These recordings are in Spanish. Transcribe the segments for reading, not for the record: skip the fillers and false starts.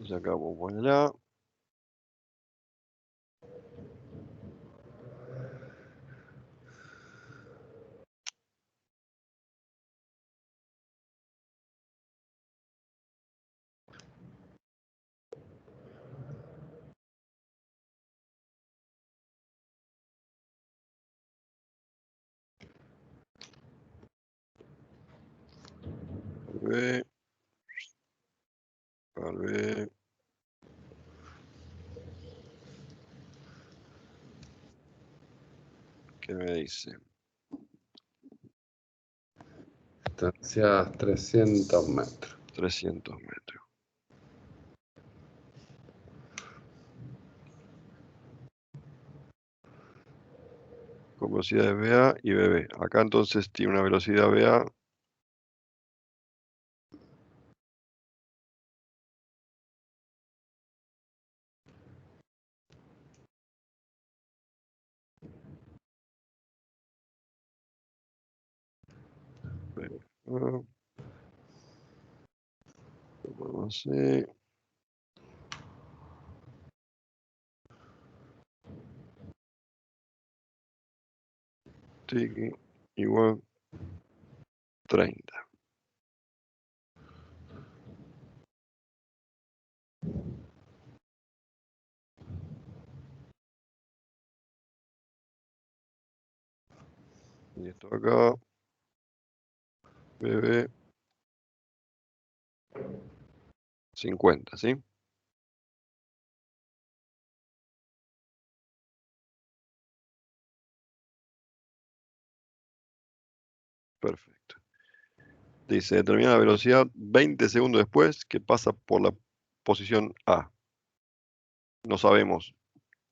Entonces acá vos pones A. B. B. ¿Qué me dice? Distancia 300 metros. 300 metros. Con velocidades BA y BB. Acá entonces tiene una velocidad BA. Lo ponemos así. Tiki igual 30. Y esto acá, BB 50, ¿sí? Perfecto. Dice, determina la velocidad 20 segundos después que pasa por la posición A. No sabemos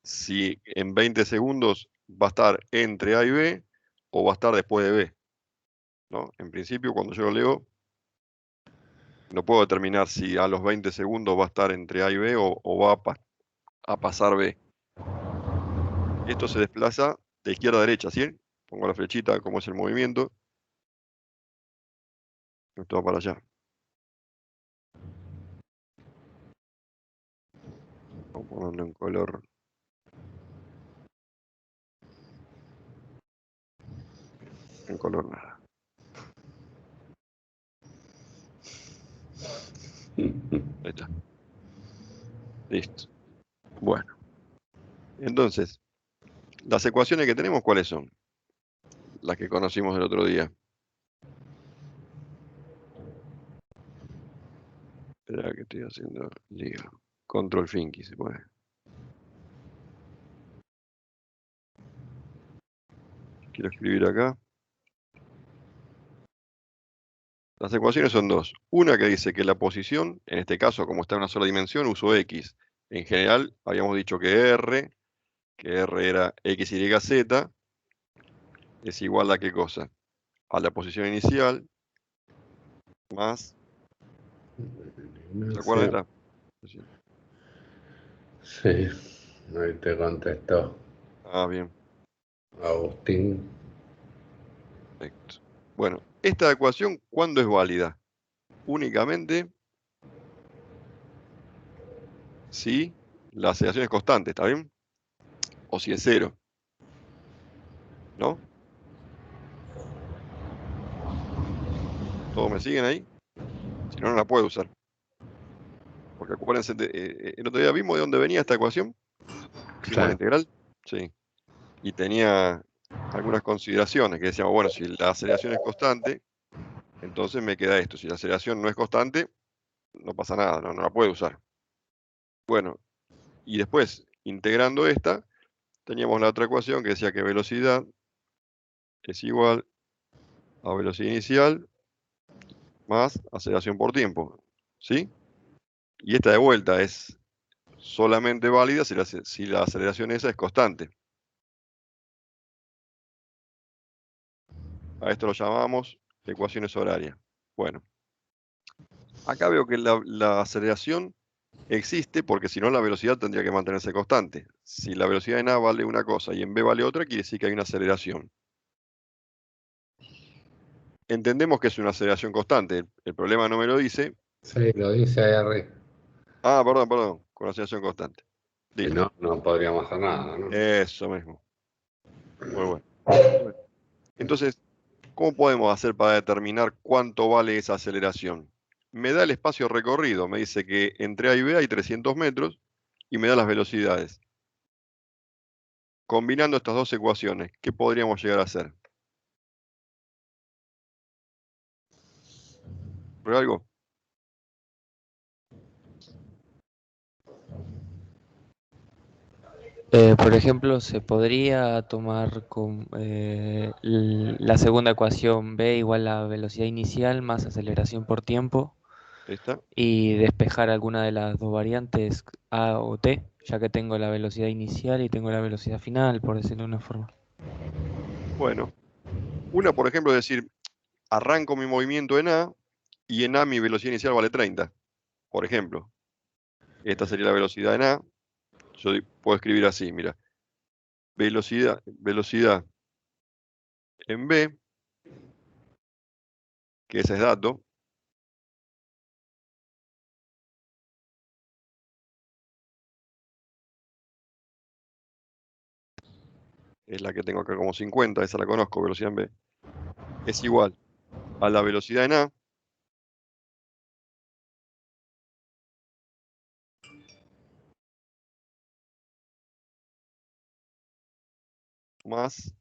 si en 20 segundos va a estar entre A y B o va a estar después de B, ¿no? En principio, cuando yo lo leo, no puedo determinar si a los 20 segundos va a estar entre A y B o va a pasar B. Esto se desplaza de izquierda a derecha, ¿sí? Pongo la flechita, como es el movimiento. Esto va para allá. Vamos a ponerlo en color. En color nada. Ahí está. Listo. Bueno. Entonces, las ecuaciones que tenemos, ¿cuáles son? Las que conocimos el otro día. Espera que estoy haciendo lío. Control Finky se puede. Quiero escribir acá. Las ecuaciones son dos. Una que dice que la posición, en este caso, como está en una sola dimensión, uso X. En general, habíamos dicho que R era X, Y, Z, es igual a ¿qué cosa? A la posición inicial más... ¿Se acuerdan de esta? Sí, ahí te contestó Ah, bien. Agustín. Perfecto. Bueno, esta ecuación, ¿cuándo es válida? Únicamente si la aceleración es constante, ¿está bien? O si es cero, ¿no? ¿Todos me siguen ahí? Si no, no la puedo usar. Porque acuérdense, el otro día vimos de dónde venía esta ecuación. Hicimos la Sí. integral. Sí. Y tenía algunas consideraciones que decíamos, bueno, si la aceleración es constante, entonces me queda esto. Si la aceleración no es constante, no pasa nada, no la puedo usar. Bueno, y después, integrando esta, teníamos la otra ecuación que decía que velocidad es igual a velocidad inicial más aceleración por tiempo, ¿sí? Y esta de vuelta es solamente válida si la aceleración esa es constante. A esto lo llamamos ecuaciones horarias. Bueno, acá veo que la aceleración existe porque si no la velocidad tendría que mantenerse constante. Si la velocidad en A vale una cosa y en B vale otra, quiere decir que hay una aceleración. Entendemos que es una aceleración constante. El problema no me lo dice. Sí, lo dice ahí arriba. Ah, perdón, con aceleración constante. Si Listo. no, no podríamos hacer nada, ¿no? Eso mismo. Muy bueno. Bueno, entonces, ¿cómo podemos hacer para determinar cuánto vale esa aceleración? Me da el espacio recorrido, me dice que entre A y B hay 300 metros y me da las velocidades. Combinando estas dos ecuaciones, ¿qué podríamos llegar a hacer? ¿Por algo? Por ejemplo, se podría tomar la segunda ecuación B igual a velocidad inicial más aceleración por tiempo ¿Esta? y despejar alguna de las dos variantes A o T, ya que tengo la velocidad inicial y tengo la velocidad final, por decirlo de una forma. Bueno, una, por ejemplo, es decir, arranco mi movimiento en A y en A mi velocidad inicial vale 30. Por ejemplo, esta sería la velocidad en A. Yo puedo escribir así, mira. Velocidad en B, que ese es dato, es la que tengo acá como 50, esa la conozco, velocidad en B, es igual a la velocidad en A más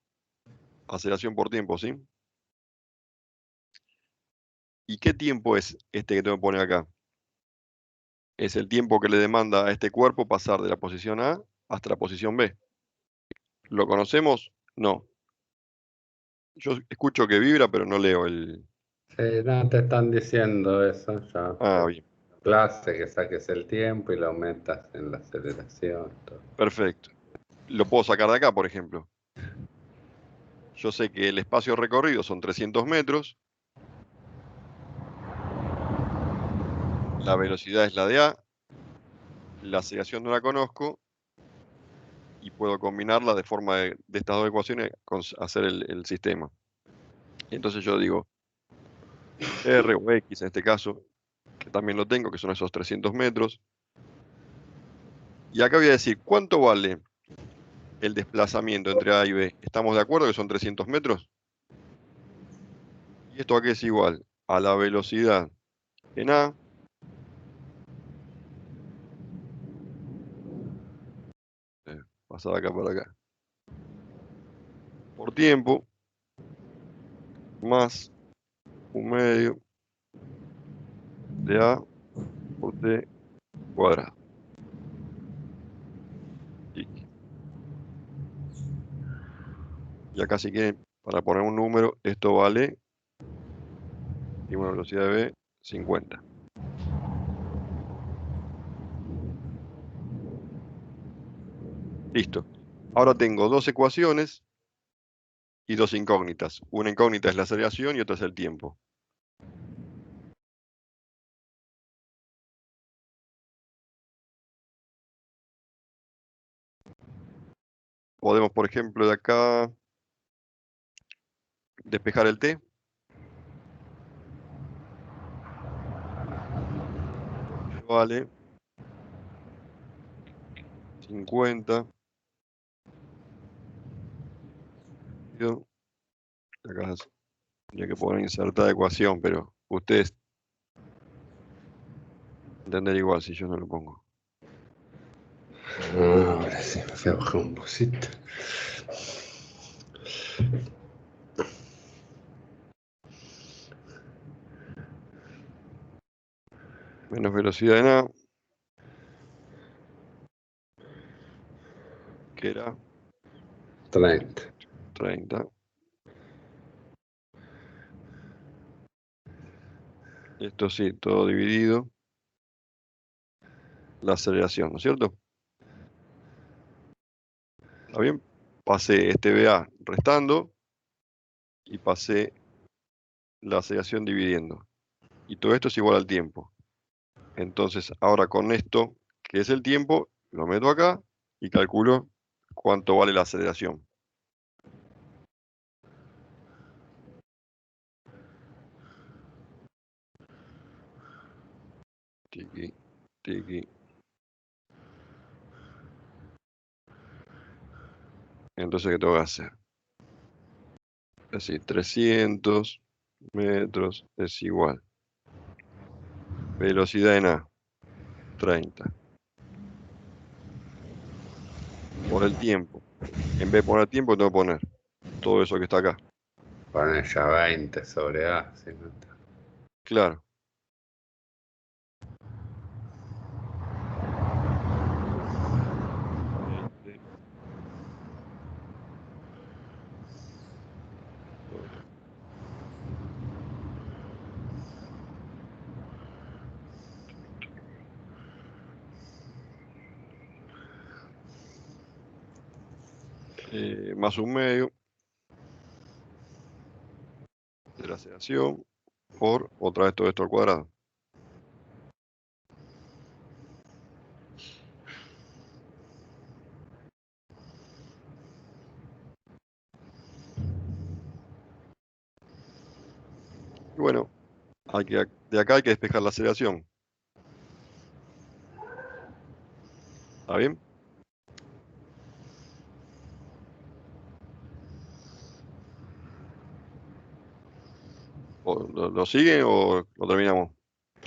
aceleración por tiempo, ¿sí? ¿Y qué tiempo es este que tengo que poner acá? Es el tiempo que le demanda a este cuerpo pasar de la posición A hasta la posición B. ¿Lo conocemos? No. Yo escucho que vibra, pero no leo el... Sí, no te están diciendo eso ya. Ah, bien. Clase, que saques el tiempo y lo aumentas en la aceleración. Todo. Perfecto. Lo puedo sacar de acá, por ejemplo. Yo sé que el espacio recorrido son 300 metros. La velocidad es la de A. La aceleración no la conozco. Y puedo combinarla de forma de estas dos ecuaciones con hacer el sistema. Entonces yo digo R o X en este caso, que también lo tengo, que son esos 300 metros. Y acá voy a decir, ¿cuánto vale el desplazamiento entre A y B? ¿Estamos de acuerdo que son 300 metros? Y esto aquí es igual a la velocidad en A pasar acá por acá, por tiempo, más un medio de A por T cuadrado. Y acá si quieren, para poner un número, esto vale, y una velocidad de B, 50. Listo. Ahora tengo dos ecuaciones y dos incógnitas. Una incógnita es la aceleración y otra es el tiempo. Podemos, por ejemplo, de acá despejar el T. Vale 50. Acá tendría que poner insertar ecuación, pero ustedes entender igual si yo no lo pongo. Ahora sí, me fui a bajar un poquito. Menos velocidad en A, que era 30. 30. Esto sí, todo dividido. La aceleración, ¿no es cierto? ¿Está bien? Pasé este BA restando y pasé la aceleración dividiendo. Y todo esto es igual al tiempo. Entonces, ahora con esto, que es el tiempo, lo meto acá y calculo cuánto vale la aceleración. Tiqui. Tiki. Entonces, ¿qué tengo que hacer? Así, 300 metros es igual. Velocidad en A, 30. Por el tiempo. En vez de poner tiempo, tengo que poner todo eso que está acá. Poner ya 20 sobre A. Si no está. Claro. Más un medio de la aceleración por otra vez todo esto al cuadrado. Y bueno, de acá hay que despejar la aceleración. ¿Está bien? ¿Lo sigue o lo terminamos?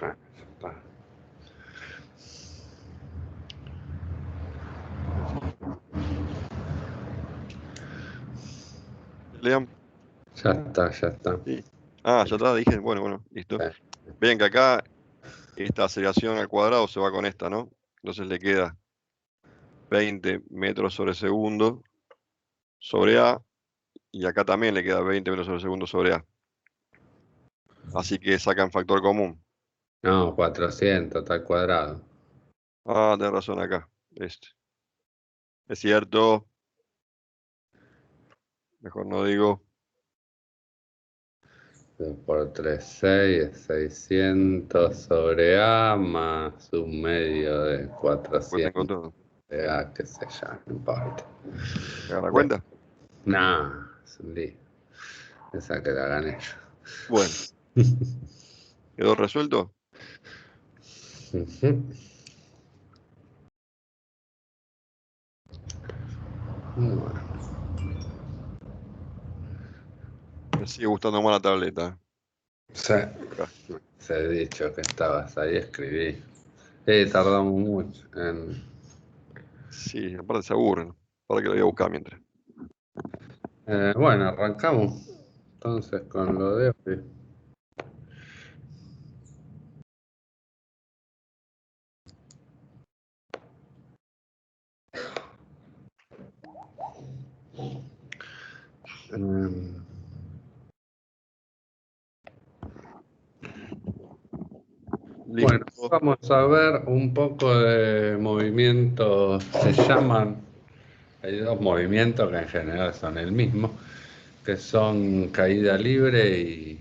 Ah, ya está. Lean. Ya está, ya está. Sí. Ah, ya está, dije. Bueno, listo. Sí. Vean que acá esta aceleración al cuadrado se va con esta, ¿no? Entonces le queda 20 metros sobre segundo sobre A. Y acá también le queda 20 metros sobre segundo sobre A. Así que sacan factor común. No, 400, está al cuadrado. Ah, tenés razón acá. Este. Es cierto. Mejor no digo. Por 3, 6 es 600 sobre A más un medio de Pues 400 tengo todo. de A, qué sé yo, no importa. ¿Me agarra cuenta? No, es un lío. Esa que la hagan ellos. Bueno, ¿quedó resuelto? Ujú. Bueno, Me sigue gustando más la tableta. sí, Acá. se he dicho que estabas ahí, escribí. Tardamos mucho en... Sí, aparte se aburren. Para que lo voy a buscar mientras. bueno, arrancamos entonces con lo de hoy. Em, Bueno, Listo. vamos a ver un poco de movimientos, se llaman, hay dos movimientos que en general son el mismo, que son caída libre y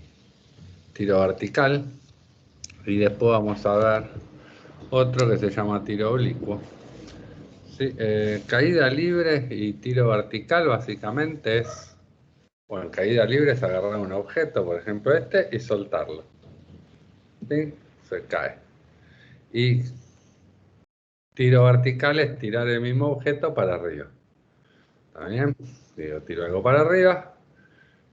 tiro vertical. Y después vamos a ver otro que se llama tiro oblicuo. Sí, caída libre y tiro vertical básicamente es, bueno, caída libre es agarrar un objeto, por ejemplo este, y soltarlo. ¿Sí? Se cae. Y tiro vertical es tirar el mismo objeto para arriba. ¿Está bien? Digo, tiro algo para arriba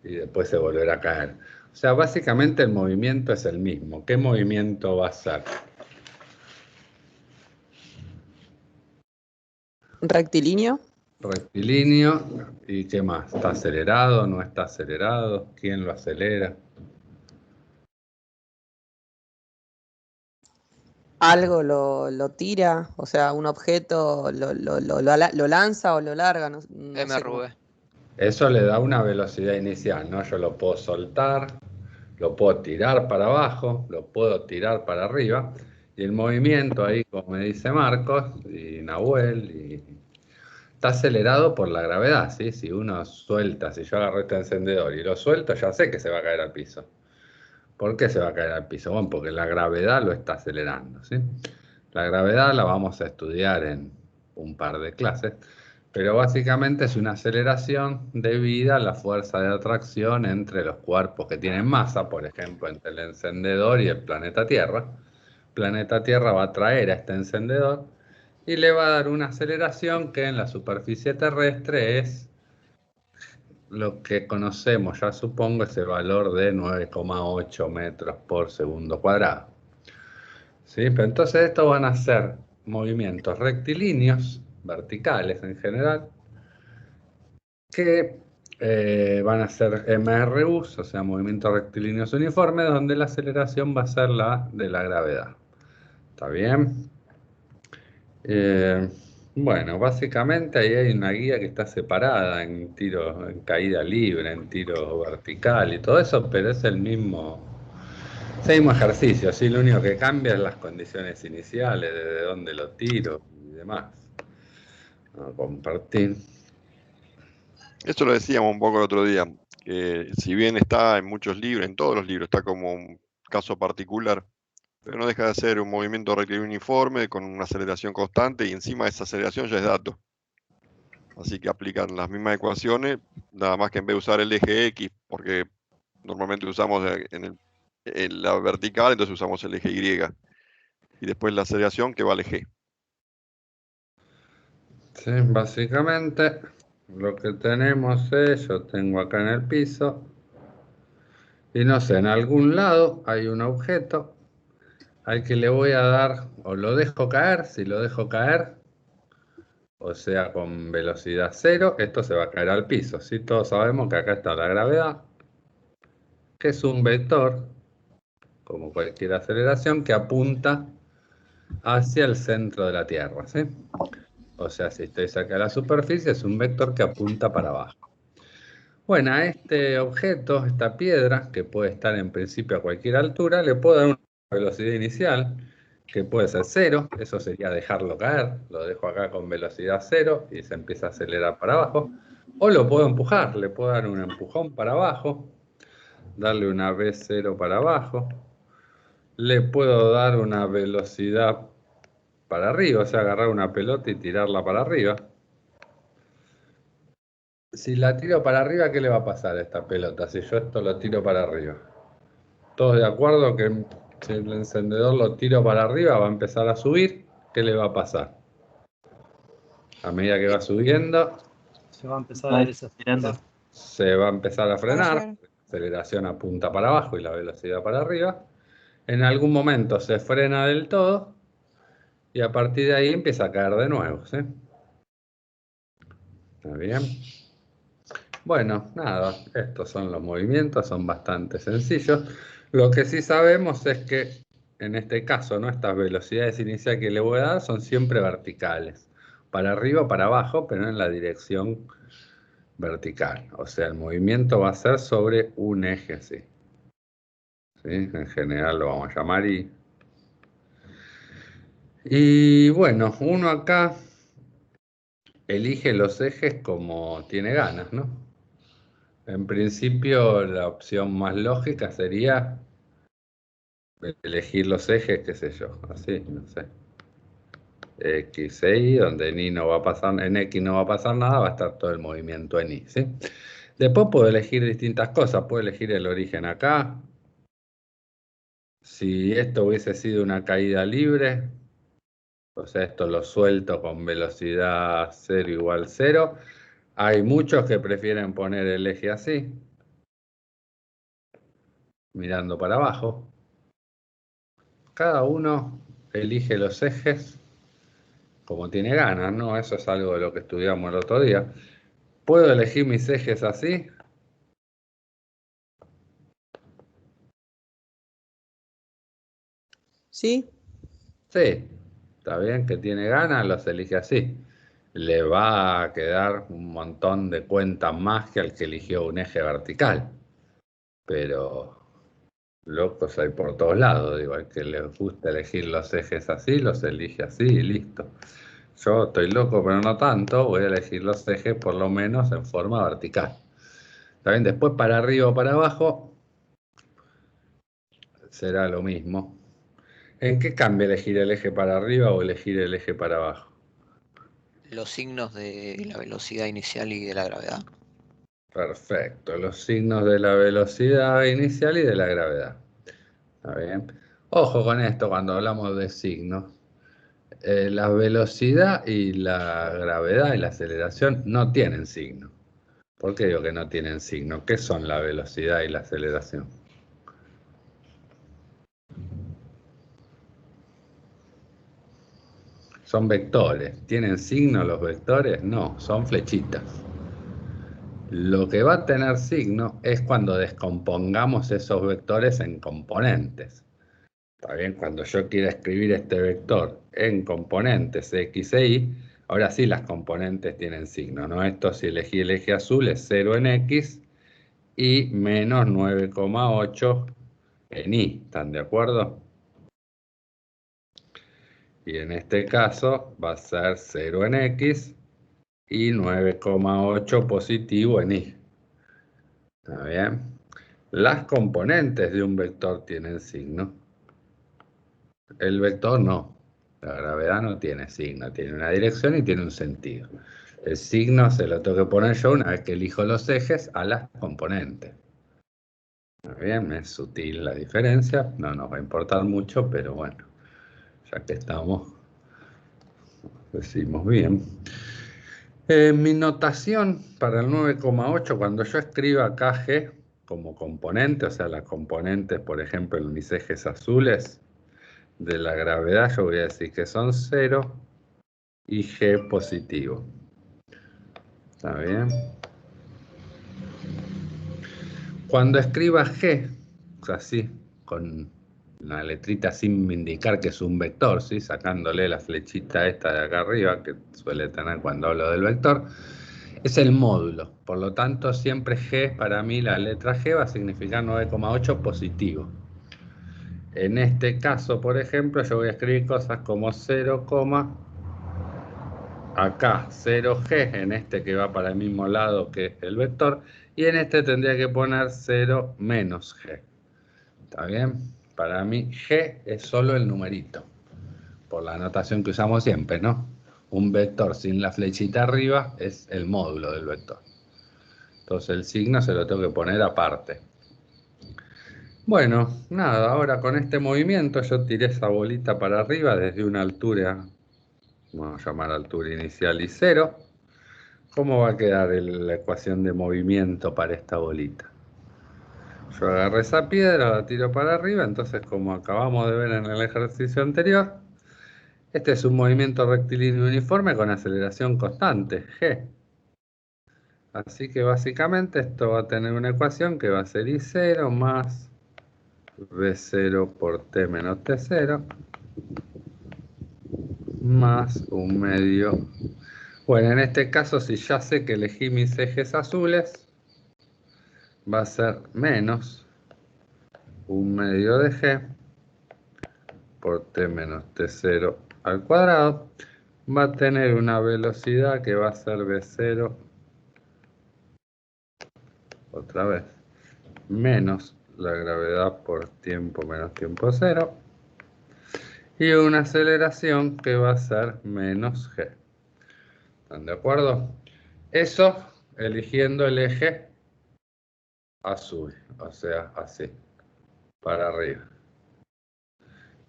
y después se volverá a caer. O sea, básicamente el movimiento es el mismo. ¿Qué movimiento va a ser? Rectilíneo. Rectilíneo. ¿Y qué más? ¿Está acelerado? ¿No está acelerado? ¿Quién lo acelera? Algo lo tira, o sea, un objeto lo lanza o lo larga, no sé cómo. MRV. Eso le da una velocidad inicial, ¿no? Yo lo puedo soltar, lo puedo tirar para abajo, lo puedo tirar para arriba. Y el movimiento ahí, como me dice Marcos y Nahuel, está acelerado por la gravedad, ¿sí? Si uno suelta, si yo agarro este encendedor y lo suelto, ya sé que se va a caer al piso. ¿Por qué se va a caer al piso? Bueno, porque la gravedad lo está acelerando, ¿sí? La gravedad la vamos a estudiar en un par de clases, pero básicamente es una aceleración debida a la fuerza de atracción entre los cuerpos que tienen masa, por ejemplo, entre el encendedor y el planeta Tierra. planeta Tierra va a atraer a este encendedor y le va a dar una aceleración que en la superficie terrestre es lo que conocemos, ya supongo, ese valor de 9,8 metros por segundo cuadrado. ¿Sí? Pero entonces estos van a ser movimientos rectilíneos, verticales en general, que van a ser MRUs, o sea, movimientos rectilíneos uniformes, donde la aceleración va a ser la de la gravedad. ¿Está bien? Bueno, básicamente ahí hay una guía que está separada en tiro, en caída libre, en tiro vertical y todo eso, pero es el mismo ejercicio, ¿sí? Lo único que cambia es las condiciones iniciales, desde dónde lo tiro y demás. Vamos a compartir. Esto lo decíamos un poco el otro día, que si bien está en muchos libros, en todos los libros, está como un caso particular, pero no deja de ser un movimiento rectilíneo uniforme con una aceleración constante y encima esa aceleración ya es dato. Así que aplican las mismas ecuaciones, nada más que en vez de usar el eje X, porque normalmente usamos en la vertical, entonces usamos el eje Y. Y después la aceleración que va al eje. Sí, básicamente lo que tenemos es, yo tengo acá en el piso, y no sé, en algún lado hay un objeto al que le voy a dar, o lo dejo caer, si lo dejo caer, o sea, con velocidad cero, esto se va a caer al piso. ¿Sí? Todos sabemos que acá está la gravedad, que es un vector, como cualquier aceleración, que apunta hacia el centro de la Tierra. ¿Sí? O sea, si estoy cerca de la superficie, es un vector que apunta para abajo. Bueno, a este objeto, esta piedra, que puede estar en principio a cualquier altura, le puedo dar una velocidad inicial, que puede ser cero, eso sería dejarlo caer, lo dejo acá con velocidad cero y se empieza a acelerar para abajo, o lo puedo empujar, le puedo dar un empujón para abajo, darle una V0 para abajo, le puedo dar una velocidad para arriba, o sea, agarrar una pelota y tirarla para arriba. Si la tiro para arriba, ¿qué le va a pasar a esta pelota? Si yo esto lo tiro para arriba. ¿Todos de acuerdo que si el encendedor lo tiro para arriba va a empezar a subir? ¿Qué le va a pasar? A medida que va subiendo, Se va a empezar a desacelerando. se va a empezar a frenar. Fallar. La aceleración apunta para abajo y la velocidad para arriba. En algún momento se frena del todo y a partir de ahí empieza a caer de nuevo. ¿Sí? ¿Está bien? Bueno, nada, estos son los movimientos, son bastante sencillos. Lo que sí sabemos es que en este caso, ¿no? Estas velocidades iniciales que le voy a dar son siempre verticales. Para arriba o para abajo, pero en la dirección vertical. O sea, el movimiento va a ser sobre un eje así. ¿Sí? En general lo vamos a llamar I. Y bueno, uno acá elige los ejes como tiene ganas, ¿no? En principio, la opción más lógica sería elegir los ejes, qué sé yo, así, no sé. X e Y, donde en X no va a pasar nada, va a estar todo el movimiento en Y, ¿sí? Después puedo elegir distintas cosas, puedo elegir el origen acá. Si esto hubiese sido una caída libre, o sea, esto lo suelto con velocidad 0 igual 0. Hay muchos que prefieren poner el eje así, mirando para abajo. Cada uno elige los ejes como tiene ganas, ¿no? Eso es algo de lo que estudiamos el otro día. ¿Puedo elegir mis ejes así? ¿Sí? Sí, está bien que tiene ganas, los elige así. Le va a quedar un montón de cuentas más que al que eligió un eje vertical. Pero locos hay por todos lados, digo, al que le gusta elegir los ejes así, los elige así y listo. Yo estoy loco, pero no tanto, voy a elegir los ejes por lo menos en forma vertical. También después para arriba o para abajo será lo mismo. ¿En qué cambia elegir el eje para arriba o elegir el eje para abajo? Los signos de la velocidad inicial y de la gravedad. Perfecto, los signos de la velocidad inicial y de la gravedad. ¿Está bien? Ojo con esto cuando hablamos de signos. La velocidad y la gravedad y la aceleración no tienen signo. ¿Por qué digo que no tienen signo? ¿Qué son la velocidad y la aceleración? Son vectores. ¿Tienen signo los vectores? No, son flechitas. Lo que va a tener signo es cuando descompongamos esos vectores en componentes. ¿Está bien? Cuando yo quiera escribir este vector en componentes x e y, ahora sí las componentes tienen signo, ¿no? Esto, si elegí el eje azul, es 0 en x y menos 9,8 en y. ¿Están de acuerdo? Y en este caso va a ser 0 en x y 9,8 positivo en y. ¿Está bien? Las componentes de un vector tienen signo. El vector no. La gravedad no tiene signo. Tiene una dirección y tiene un sentido. El signo se lo tengo que poner yo una vez que elijo los ejes a las componentes. ¿Está bien? Es sutil la diferencia. No nos va a importar mucho, pero bueno. Ya que estamos, decimos bien. Mi notación para el 9,8, cuando yo escriba acá G como componente, o sea, las componentes, por ejemplo, en mis ejes azules de la gravedad, yo voy a decir que son 0 y G positivo. ¿Está bien? Cuando escriba G, así, con una letrita sin indicar que es un vector, ¿sí? Sacándole la flechita esta de acá arriba, que suele tener cuando hablo del vector, es el módulo. Por lo tanto, siempre G, para mí la letra G va a significar 9,8 positivo. En este caso, por ejemplo, yo voy a escribir cosas como 0, acá 0G, en este que va para el mismo lado que el vector, y en este tendría que poner 0 menos G. ¿Está bien? Para mí G es solo el numerito, por la notación que usamos siempre, ¿no? Un vector sin la flechita arriba es el módulo del vector. Entonces el signo se lo tengo que poner aparte. Bueno, nada, ahora con este movimiento yo tiré esa bolita para arriba desde una altura, vamos a llamar altura inicial y 0. ¿Cómo va a quedar la ecuación de movimiento para esta bolita? Yo agarré esa piedra, la tiro para arriba, entonces como acabamos de ver en el ejercicio anterior, este es un movimiento rectilíneo uniforme con aceleración constante, g. Así que básicamente esto va a tener una ecuación que va a ser I0 más V0 por T menos T0 más 1/2. Bueno, en este caso, si ya sé que elegí mis ejes azules, va a ser menos 1/2 de G por T menos T0 al cuadrado. Va a tener una velocidad que va a ser V0, otra vez, menos la gravedad por tiempo menos tiempo 0. Y una aceleración que va a ser menos G. ¿Están de acuerdo? Eso eligiendo el eje azul, o sea, así, para arriba.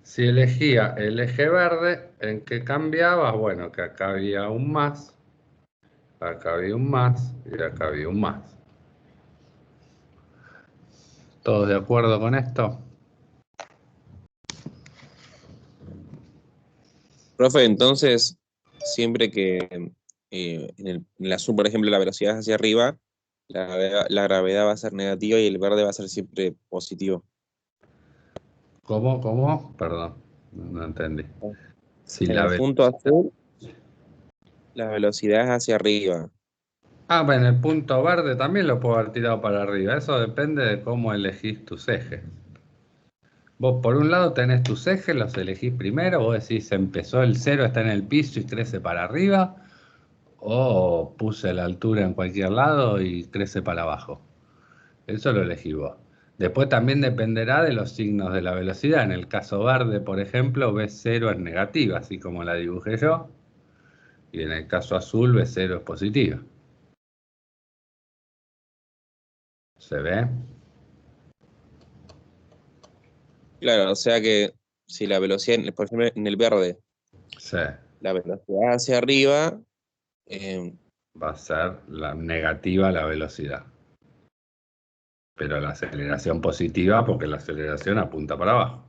Si elegía el eje verde, ¿en qué cambiaba? Bueno, que acá había un más, acá había un más y acá había un más. ¿Todos de acuerdo con esto? Profe, entonces, siempre que en el azul, por ejemplo, la velocidad es hacia arriba, la gravedad va a ser negativa y el verde va a ser siempre positivo. ¿Cómo? ¿Cómo? Perdón, no entendí. Si En la el punto azul, la velocidad es hacia arriba. Ah, bueno, el punto verde también lo puedo haber tirado para arriba. Eso depende de cómo elegís tus ejes. Vos por un lado tenés tus ejes, los elegís primero, vos decís empezó el 0, está en el piso y crece para arriba, o puse la altura en cualquier lado y crece para abajo. Eso lo elegís vos. Después también dependerá de los signos de la velocidad. En el caso verde, por ejemplo, V0 es negativa, así como la dibujé yo. Y en el caso azul, V0 es positiva. ¿Se ve? Claro, o sea que si la velocidad, por ejemplo, en el verde, Sí, la velocidad hacia arriba, va a ser la negativa la velocidad. Pero la aceleración positiva porque la aceleración apunta para abajo.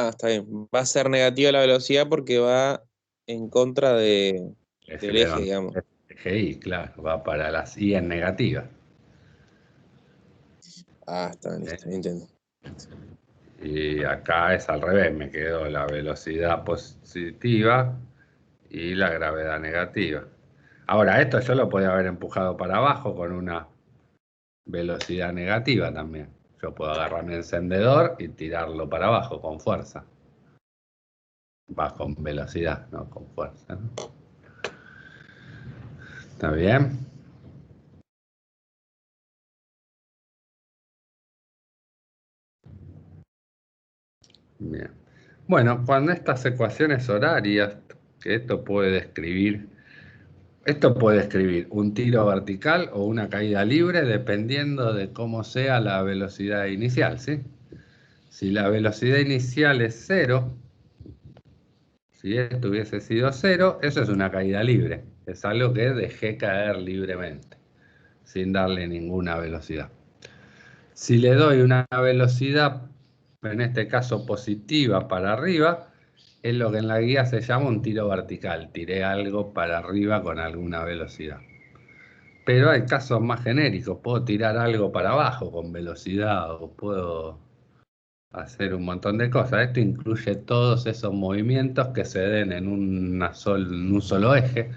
está bien. Va a ser negativa la velocidad porque va en contra del eje, digamos. Eje Y, claro, va para las Y en negativa. Está bien, listo, entiendo. Y acá es al revés, me quedó la velocidad positiva y la gravedad negativa. Ahora, esto yo lo podía haber empujado para abajo con una velocidad negativa también. Yo puedo agarrar mi encendedor y tirarlo para abajo con fuerza. Va con velocidad, no con fuerza, ¿no? ¿Está bien? Bien. Bueno, cuando estas ecuaciones horarias, que esto puede describir un tiro vertical o una caída libre dependiendo de cómo sea la velocidad inicial, ¿sí? Si la velocidad inicial es 0, si esto hubiese sido 0, eso es una caída libre. Es algo que dejé caer libremente, sin darle ninguna velocidad. Si le doy una velocidad, en este caso positiva, para arriba, es lo que en la guía se llama un tiro vertical. Tiré algo para arriba con alguna velocidad. Pero hay casos más genéricos. Puedo tirar algo para abajo con velocidad o puedo hacer un montón de cosas. Esto incluye todos esos movimientos que se den en un solo eje,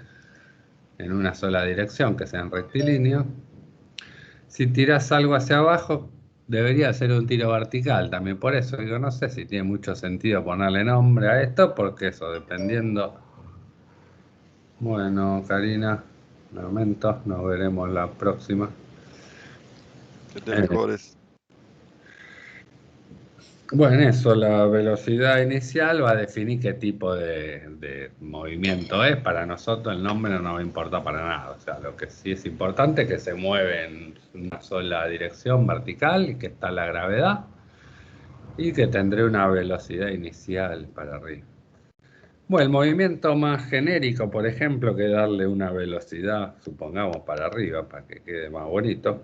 en una sola dirección, que sean rectilíneos. Si tiras algo hacia abajo, debería ser un tiro vertical también. Por eso digo, no sé si tiene mucho sentido ponerle nombre a esto, porque eso, dependiendo. Bueno, Karina, lamento, nos veremos la próxima. Que te mejores. Bueno, eso, la velocidad inicial va a definir qué tipo de movimiento es. Para nosotros el nombre no nos importa para nada. O sea, lo que sí es importante es que se mueve en una sola dirección vertical y que está la gravedad y que tendré una velocidad inicial para arriba. Bueno, el movimiento más genérico, por ejemplo, que darle una velocidad, supongamos, para arriba, para que quede más bonito.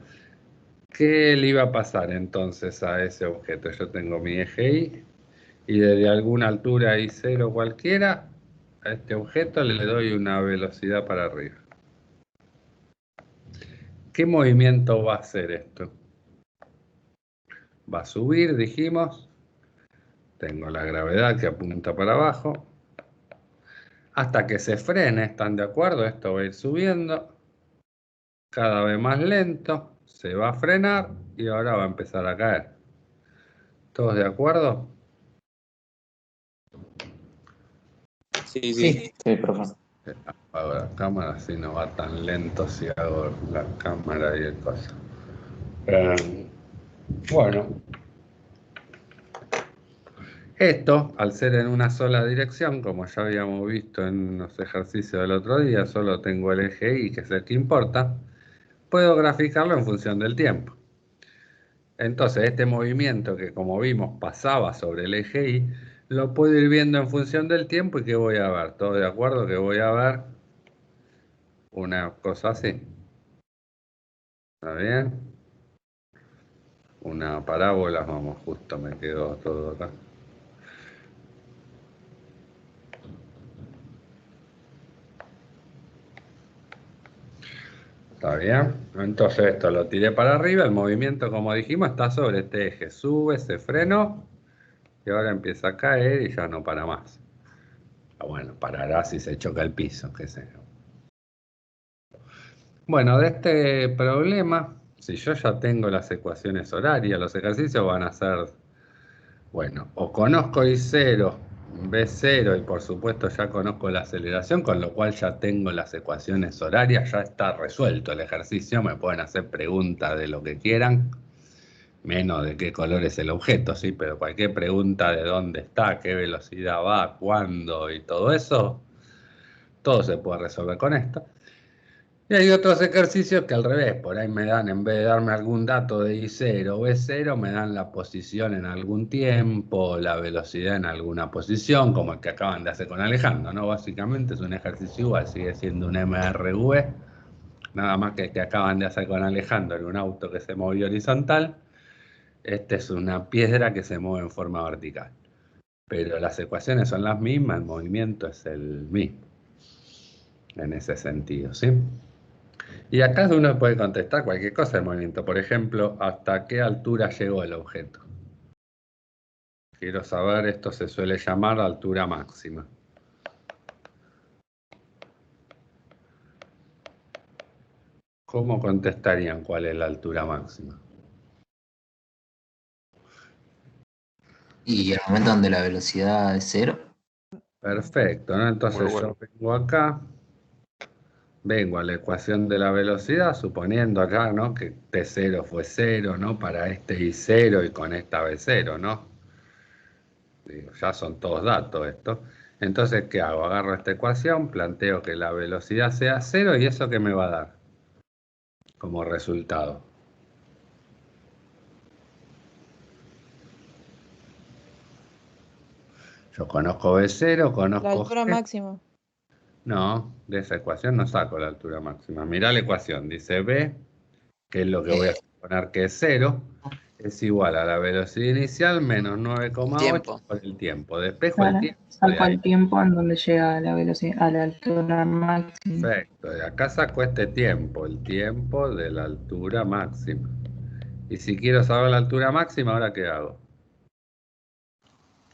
¿Qué le iba a pasar entonces a ese objeto? Yo tengo mi eje Y y desde alguna altura I0 cualquiera, a este objeto le doy una velocidad para arriba. ¿Qué movimiento va a hacer esto? Va a subir, dijimos. Tengo la gravedad que apunta para abajo. Hasta que se frene, ¿están de acuerdo? Esto va a ir subiendo. Cada vez más lento. Se va a frenar y ahora va a empezar a caer. ¿Todos de acuerdo? Sí, profe. Apago la cámara, así no va tan lento si hago la cámara y el coso. Bueno, esto, al ser en una sola dirección, como ya habíamos visto en los ejercicios del otro día, solo tengo el eje Y, que es el que importa, puedo graficarlo en función del tiempo. Entonces, este movimiento que, como vimos, pasaba sobre el eje Y, lo puedo ir viendo en función del tiempo. ¿Y qué voy a ver? ¿Todos de acuerdo que voy a ver una cosa así? ¿Está bien? Una parábola, vamos, justo me quedó todo acá. ¿Está bien? Entonces esto lo tiré para arriba, el movimiento, como dijimos, está sobre este eje. Sube, se frenó y ahora empieza a caer y ya no para más. Bueno, parará si se choca el piso, qué sé yo. Bueno, de este problema, si yo ya tengo las ecuaciones horarias, los ejercicios van a ser, bueno, o conozco I0, B0 y por supuesto ya conozco la aceleración, con lo cual ya tengo las ecuaciones horarias, ya está resuelto el ejercicio, me pueden hacer preguntas de lo que quieran, menos de qué color es el objeto, sí, pero cualquier pregunta de dónde está, qué velocidad va, cuándo y todo eso, todo se puede resolver con esto. Y hay otros ejercicios que al revés, por ahí me dan, en vez de darme algún dato de I0 o B0, me dan la posición en algún tiempo, la velocidad en alguna posición, como el que acaban de hacer con Alejandro, ¿no? Básicamente es un ejercicio igual, sigue siendo un MRV, nada más que el que acaban de hacer con Alejandro en un auto que se movió horizontal. Este es una piedra que se mueve en forma vertical. Pero las ecuaciones son las mismas, el movimiento es el mismo, en ese sentido, ¿sí? Y acá uno puede contestar cualquier cosa del movimiento. Por ejemplo, ¿hasta qué altura llegó el objeto? Quiero saber, esto se suele llamar altura máxima. ¿Cómo contestarían cuál es la altura máxima? Y el momento donde la velocidad es cero. Perfecto, ¿no? Entonces Muy bueno. yo vengo acá, vengo a la ecuación de la velocidad, suponiendo acá, ¿no? Que T0 fue 0, ¿no? Para este I0 y con esta B0, ¿no? Digo, ya son todos datos esto. Entonces, ¿qué hago? Agarro esta ecuación, planteo que la velocidad sea 0 y ¿eso qué me va a dar como resultado? Yo conozco B0, La conozco altura G. máxima. No, de esa ecuación no saco la altura máxima. Mirá la ecuación, dice B, que es lo que voy a suponer que es 0, es igual a la velocidad inicial menos 9,8 Tiempo. por el tiempo. Despejo Claro, el tiempo de saco ahí. el tiempo en donde llega a la velocidad, a la altura máxima. Perfecto, de acá saco este tiempo, el tiempo de la altura máxima. Y si quiero saber la altura máxima, ¿ahora qué hago?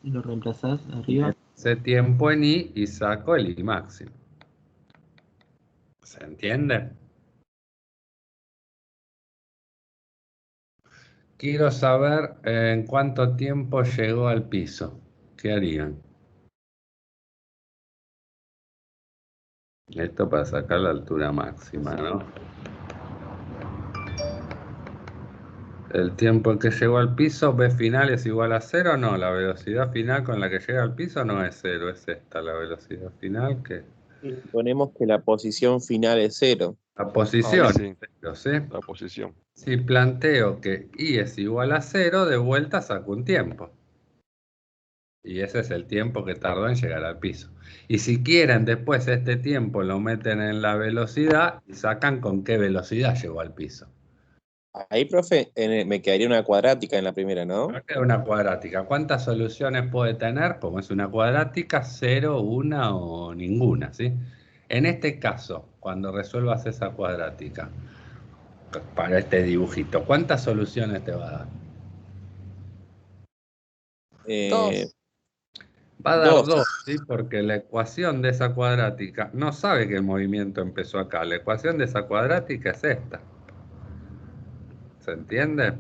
Y lo reemplazás arriba. Ese tiempo en I y saco el I máximo. ¿Se entiende? Quiero saber en cuánto tiempo llegó al piso. ¿Qué harían? Esto para sacar la altura máxima, ¿no? El tiempo en que llegó al piso, B final es igual a 0, no, la velocidad final con la que llega al piso no es 0, es esta la velocidad final que... Suponemos que la posición final es 0. La posición Ahí sí, es 0, ¿sí? la posición. Si planteo que I es igual a 0, de vuelta saco un tiempo. Y ese es el tiempo que tardó en llegar al piso. Y si quieren, después este tiempo lo meten en la velocidad y sacan con qué velocidad llegó al piso. Ahí, profe, me quedaría una cuadrática en la primera, ¿no? Acá queda una cuadrática. ¿Cuántas soluciones puede tener? Como es una cuadrática, 0, 1 o ninguna, ¿sí? En este caso, cuando resuelvas esa cuadrática, para este dibujito, ¿cuántas soluciones te va a dar? Eh, Va a dar Dos. 2, ¿sí? Porque la ecuación de esa cuadrática no sabe que el movimiento empezó acá. La ecuación de esa cuadrática es esta. ¿Se entiende?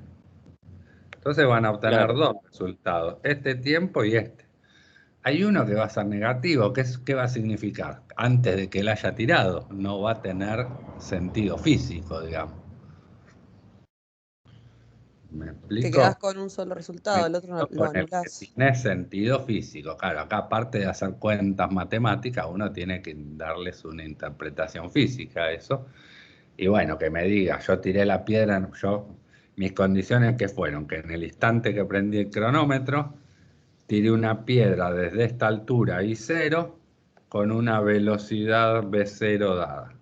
Entonces van a obtener Claro. dos resultados, este tiempo y este. Hay uno que va a ser negativo, ¿qué va a significar? Antes de que él haya tirado, no va a tener sentido físico, digamos. ¿Me Te explico? quedás con un solo resultado, el otro lo Con el que anulás. tiene sentido físico. Claro, acá aparte de hacer cuentas matemáticas, uno tiene que darles una interpretación física a eso. Y bueno, que me diga, yo tiré la piedra, mis condiciones que fueron, que en el instante que prendí el cronómetro, tiré una piedra desde esta altura I0 con una velocidad V0 dada.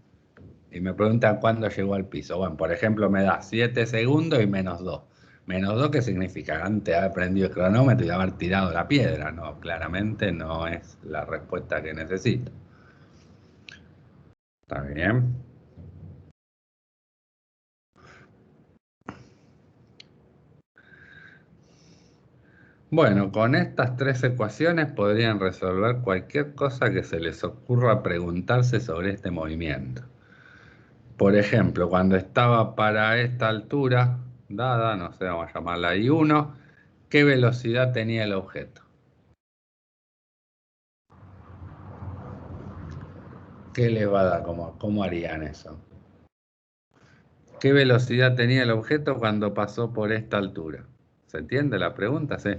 Y me preguntan cuándo llegó al piso. Bueno, por ejemplo, me da 7 segundos y menos 2. Menos 2, ¿qué significa? Antes de haber prendido el cronómetro y haber tirado la piedra. No, claramente no es la respuesta que necesito. ¿Está bien? Bueno, con estas tres ecuaciones podrían resolver cualquier cosa que se les ocurra preguntarse sobre este movimiento. Por ejemplo, cuando estaba para esta altura dada, no sé, vamos a llamarla I1, ¿qué velocidad tenía el objeto? ¿Qué les va a dar? ¿Cómo harían eso? ¿Qué velocidad tenía el objeto cuando pasó por esta altura? ¿Se entiende la pregunta? Sí.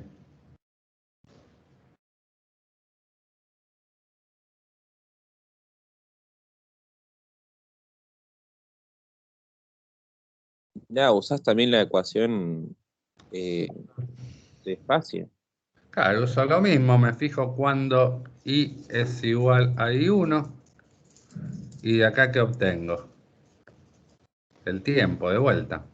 Ya, usás también la ecuación de espacio. Claro, uso lo mismo, me fijo cuando I es igual a I1 y de acá ¿qué obtengo? El tiempo de vuelta.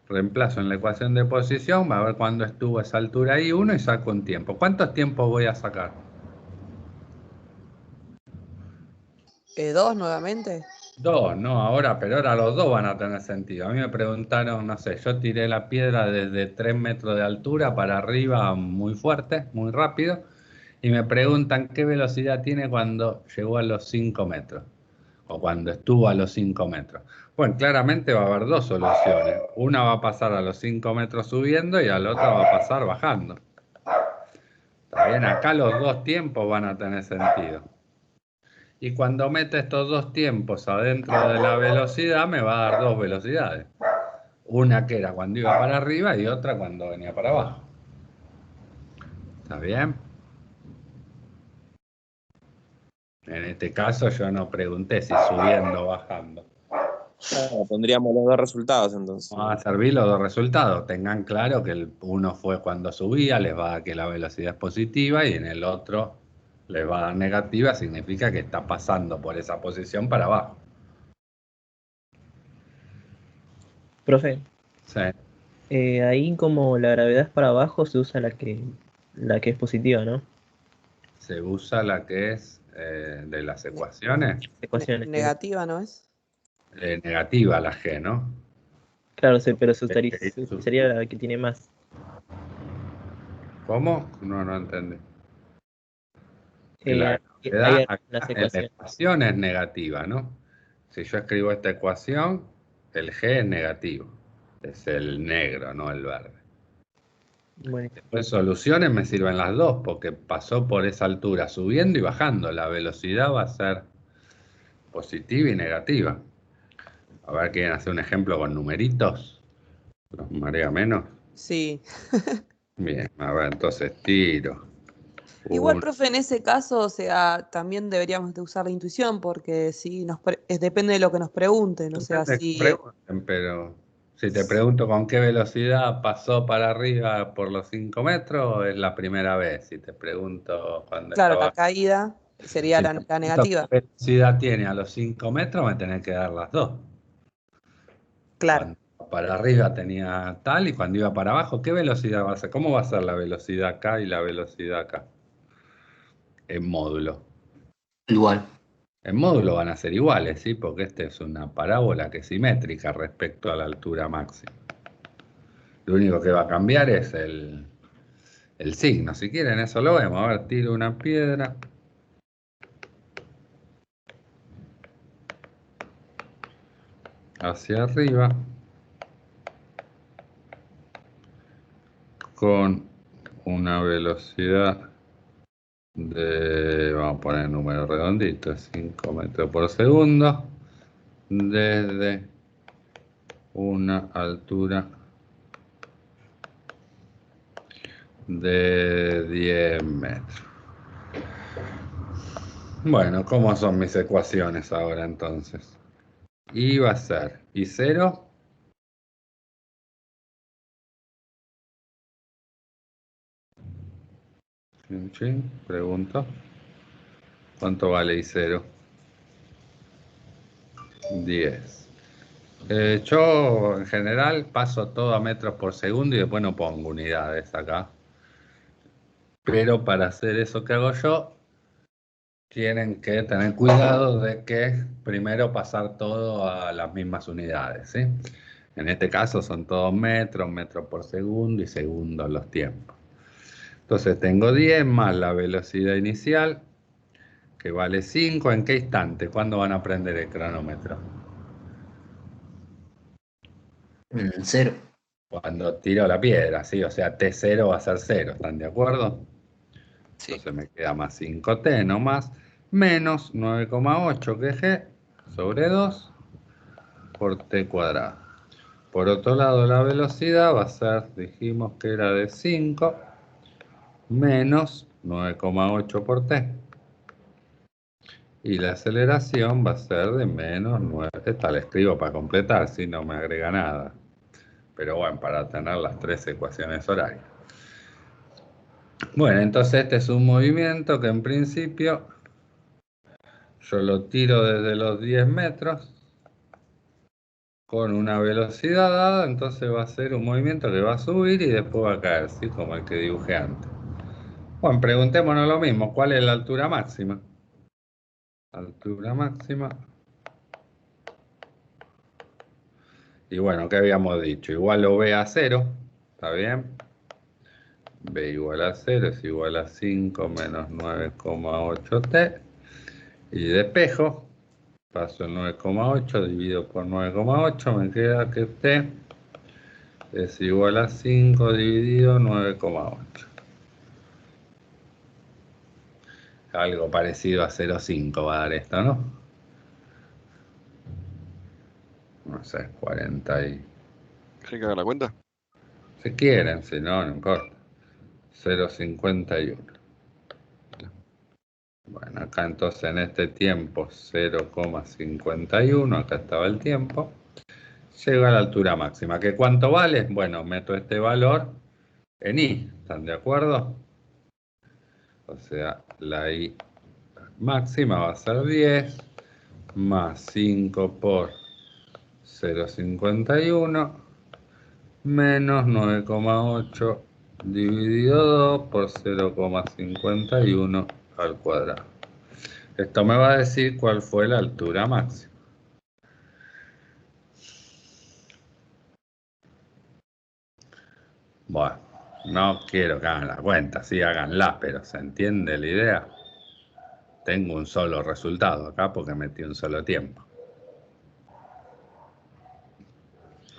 Reemplazo en la ecuación de posición, va a ver cuándo estuvo a esa altura I1 y saco un tiempo. ¿Cuántos tiempos voy a sacar? 2 nuevamente. 2, no, ahora, pero ahora los dos van a tener sentido. A mí me preguntaron, no sé, yo tiré la piedra desde 3 metros de altura para arriba muy fuerte, muy rápido, y me preguntan qué velocidad tiene cuando llegó a los 5 metros, o cuando estuvo a los 5 metros. Bueno, claramente va a haber dos soluciones. Una va a pasar a los 5 metros subiendo y a la otra va a pasar bajando. ¿Está bien? Acá los dos tiempos van a tener sentido. Y cuando mete estos dos tiempos adentro de la velocidad, me va a dar dos velocidades. Una que era cuando iba para arriba y otra cuando venía para abajo. ¿Está bien? En este caso yo no pregunté si subiendo o bajando. Claro, pondríamos los dos resultados entonces. Vamos a servir los dos resultados. Tengan claro que el uno fue cuando subía, les va a dar que la velocidad es positiva, y en el otro les va a dar negativa, significa que está pasando por esa posición para abajo. Profe, Sí. ahí como la gravedad es para abajo, se usa la que es positiva, ¿no? Se usa la que es de las ecuaciones. Ecuaciones. Negativa, ¿no es? Negativa la G, ¿no? Claro, pero se usaría la que tiene más. ¿Cómo? No entendí. Hay La gravedad algunas acá en la ecuaciones. ecuación es negativa, ¿no? Si yo escribo esta ecuación, el G es negativo. Es el negro, no el verde. Bueno, Después soluciones me sirven las dos, porque pasó por esa altura subiendo y bajando. La velocidad va a ser positiva y negativa. A ver, ¿quieren hacer un ejemplo con numeritos? ¿Los marea menos? Sí. Bien, a ver, entonces tiro. Igual, profe, en ese caso, o sea, también deberíamos de usar la intuición, porque si depende de lo que nos pregunten, o sea, Depende que si... pregunten, pero si te pregunto con qué velocidad pasó para arriba por los 5 metros, es la primera vez. Si te pregunto cuando Claro, la estaba... caída sería Si te la pregunto negativa. qué velocidad tiene a los 5 metros, me tenés que dar las dos. Claro. Cuando iba para arriba tenía tal, y cuando iba para abajo, ¿qué velocidad va a ser? ¿Cómo va a ser la velocidad acá y la velocidad acá? En módulo. Igual. En módulo van a ser iguales, ¿sí? Porque esta es una parábola que es simétrica respecto a la altura máxima. Lo único que va a cambiar es el signo. Si quieren, eso lo vemos. A ver, tiro una piedra. Hacia arriba. Con una velocidad de, vamos a poner el número redondito, 5 metros por segundo. Desde una altura de 10 metros. Bueno, ¿cómo son mis ecuaciones ahora entonces? Y va a ser I0 pregunto. ¿Cuánto vale I0? 10. Yo en general paso todo a metros por segundo y después no pongo unidades acá. Pero para hacer eso que hago yo, tienen que tener cuidado de que primero pasar todo a las mismas unidades, ¿sí? En este caso son todos metros, metros por segundo y segundos los tiempos. Entonces tengo 10 más la velocidad inicial, que vale 5. ¿En qué instante? ¿Cuándo van a prender el cronómetro? En 0. Cuando tiro la piedra, ¿sí? O sea, T0 va a ser 0, ¿están de acuerdo? Sí. Entonces me queda más 5T nomás, menos 9,8 que G sobre 2 por T cuadrado. Por otro lado, la velocidad va a ser, dijimos que era de 5, menos 9,8 por T. Y la aceleración va a ser de menos 9. Esta la escribo para completar, si no me agrega nada. Pero bueno, para tener las 3 ecuaciones horarias. Bueno, entonces este es un movimiento que en principio yo lo tiro desde los 10 metros con una velocidad dada, entonces va a ser un movimiento que va a subir y después va a caer, ¿sí? Como el que dibujé antes. Bueno, preguntémonos lo mismo, ¿cuál es la altura máxima? Altura máxima. Y bueno, ¿qué habíamos dicho? Igual lo B a 0, ¿está bien? B igual a 0 es igual a 5 menos 9,8T. Y despejo, paso el 9,8, divido por 9,8, me queda que T es igual a 5 dividido 9,8. Algo parecido a 0,5 va a dar esto, ¿no? No sé, 40 y... ¿Quieren que haga la cuenta? Si quieren, si no, no importa. 0,51. Bueno, acá entonces en este tiempo 0,51, acá estaba el tiempo. Llega a la altura máxima. ¿Que cuánto vale? Bueno, meto este valor en I, ¿están de acuerdo? O sea, la I máxima va a ser 10 más 5 por 0,51 menos 9,8 dividido 2 por 0,51 al cuadrado. Esto me va a decir cuál fue la altura máxima. Bueno, no quiero que hagan la cuenta, sí háganla, pero ¿se entiende la idea? Tengo un solo resultado acá porque metí un solo tiempo.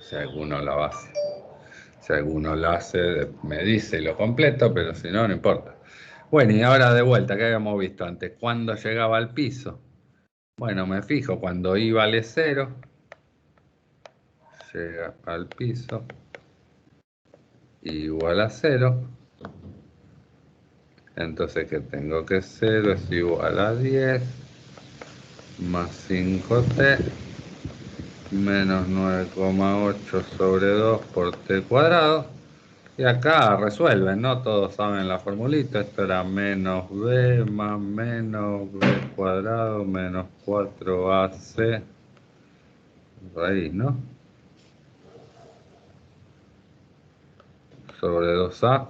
Si alguno lo hace. Si alguno lo hace, me dice lo completo, pero si no, no importa. Bueno, y ahora de vuelta, ¿qué habíamos visto antes? ¿Cuándo llegaba al piso? Bueno, me fijo, cuando I vale 0, llega al piso, igual a 0. Entonces, ¿qué tengo? Que 0 es igual a 10 más 5t menos 9,8 sobre 2 por t cuadrado. Y acá resuelven, ¿no? Todos saben la formulita. Esto era menos b más menos b cuadrado menos 4ac raíz, ¿no? Sobre 2a.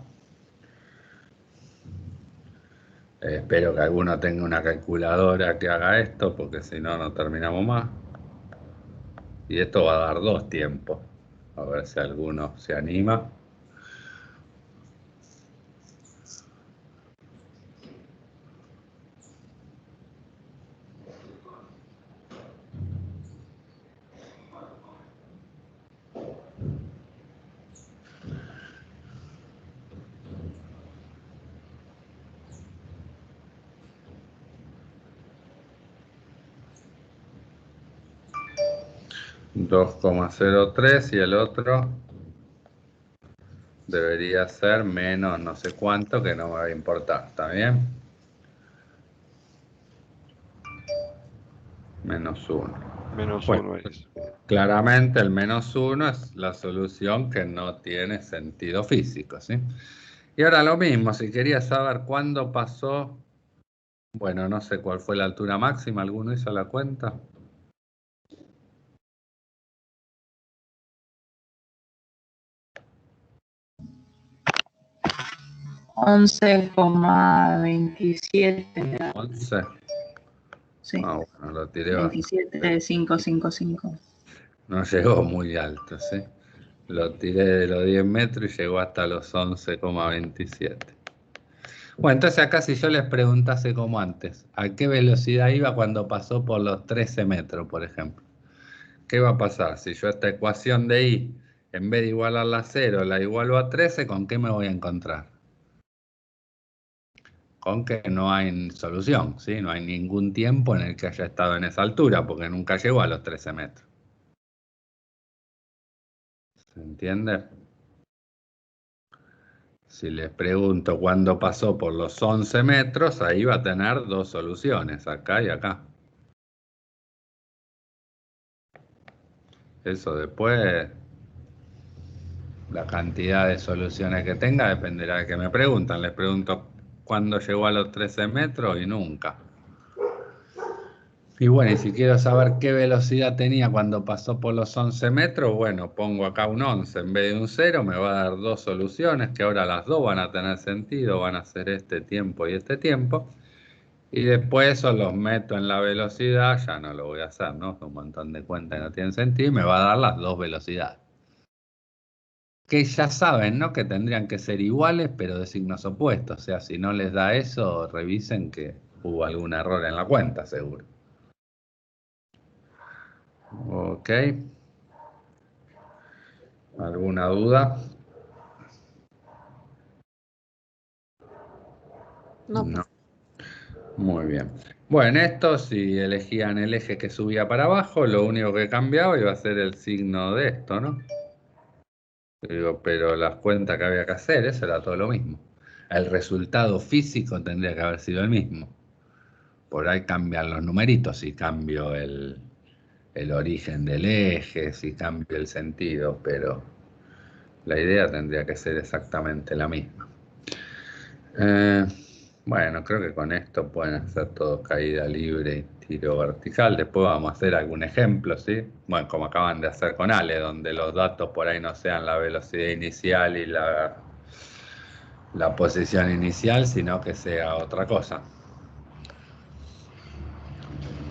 Espero que alguno tenga una calculadora que haga esto, porque si no, no terminamos más. Y esto va a dar 2 tiempos. A ver si alguno se anima. $2,03 y el otro debería ser menos no sé cuánto, que no me va a importar, ¿está bien? Menos 1. Menos Bueno, 1 es. claramente el menos 1 es la solución que no tiene sentido físico, ¿sí? Y ahora lo mismo, si quería saber cuándo pasó, bueno, no sé cuál fue la altura máxima, ¿alguno hizo la cuenta? 11,27. 11. Sí, Ah, bueno, lo tiré bastante. 27,555. No llegó muy alto, ¿sí? Lo tiré de los 10 metros y llegó hasta los 11,27. Bueno, entonces acá si yo les preguntase como antes, ¿a qué velocidad iba cuando pasó por los 13 metros, por ejemplo? ¿Qué va a pasar? Si yo esta ecuación de I, en vez de igualarla a 0, la igualo a 13, ¿con qué me voy a encontrar? Con que no hay solución, ¿sí? No hay ningún tiempo en el que haya estado en esa altura, porque nunca llegó a los 13 metros. ¿Se entiende? Si les pregunto cuándo pasó por los 11 metros, ahí va a tener dos soluciones, acá y acá. Eso después, la cantidad de soluciones que tenga dependerá de que me preguntan. Les pregunto cuándo llegó a los 13 metros y nunca. Y bueno, y si quiero saber qué velocidad tenía cuando pasó por los 11 metros, bueno, pongo acá un 11 en vez de un 0, me va a dar dos soluciones, que ahora las dos van a tener sentido, van a ser este tiempo y este tiempo. Y después eso los meto en la velocidad, ya no lo voy a hacer, ¿no? Un montón de cuentas que no tienen sentido, y me va a dar las dos velocidades. Que ya saben, ¿no? Que tendrían que ser iguales, pero de signos opuestos. O sea, si no les da eso, revisen que hubo algún error en la cuenta, seguro. Ok. ¿Alguna duda? No. Muy bien. Bueno, esto si elegían el eje que subía para abajo, lo único que cambiaba iba a ser el signo de esto, ¿no? Digo, pero las cuentas que había que hacer, eso era todo lo mismo. El resultado físico tendría que haber sido el mismo. Por ahí cambian los numeritos, si cambio el origen del eje, si cambio el sentido, pero la idea tendría que ser exactamente la misma. Bueno, creo que con esto pueden hacer todo caída libre y tiro vertical. Después vamos a hacer algún ejemplo, ¿sí? Bueno, como acaban de hacer con Ale, donde los datos por ahí no sean la velocidad inicial y la posición inicial, sino que sea otra cosa.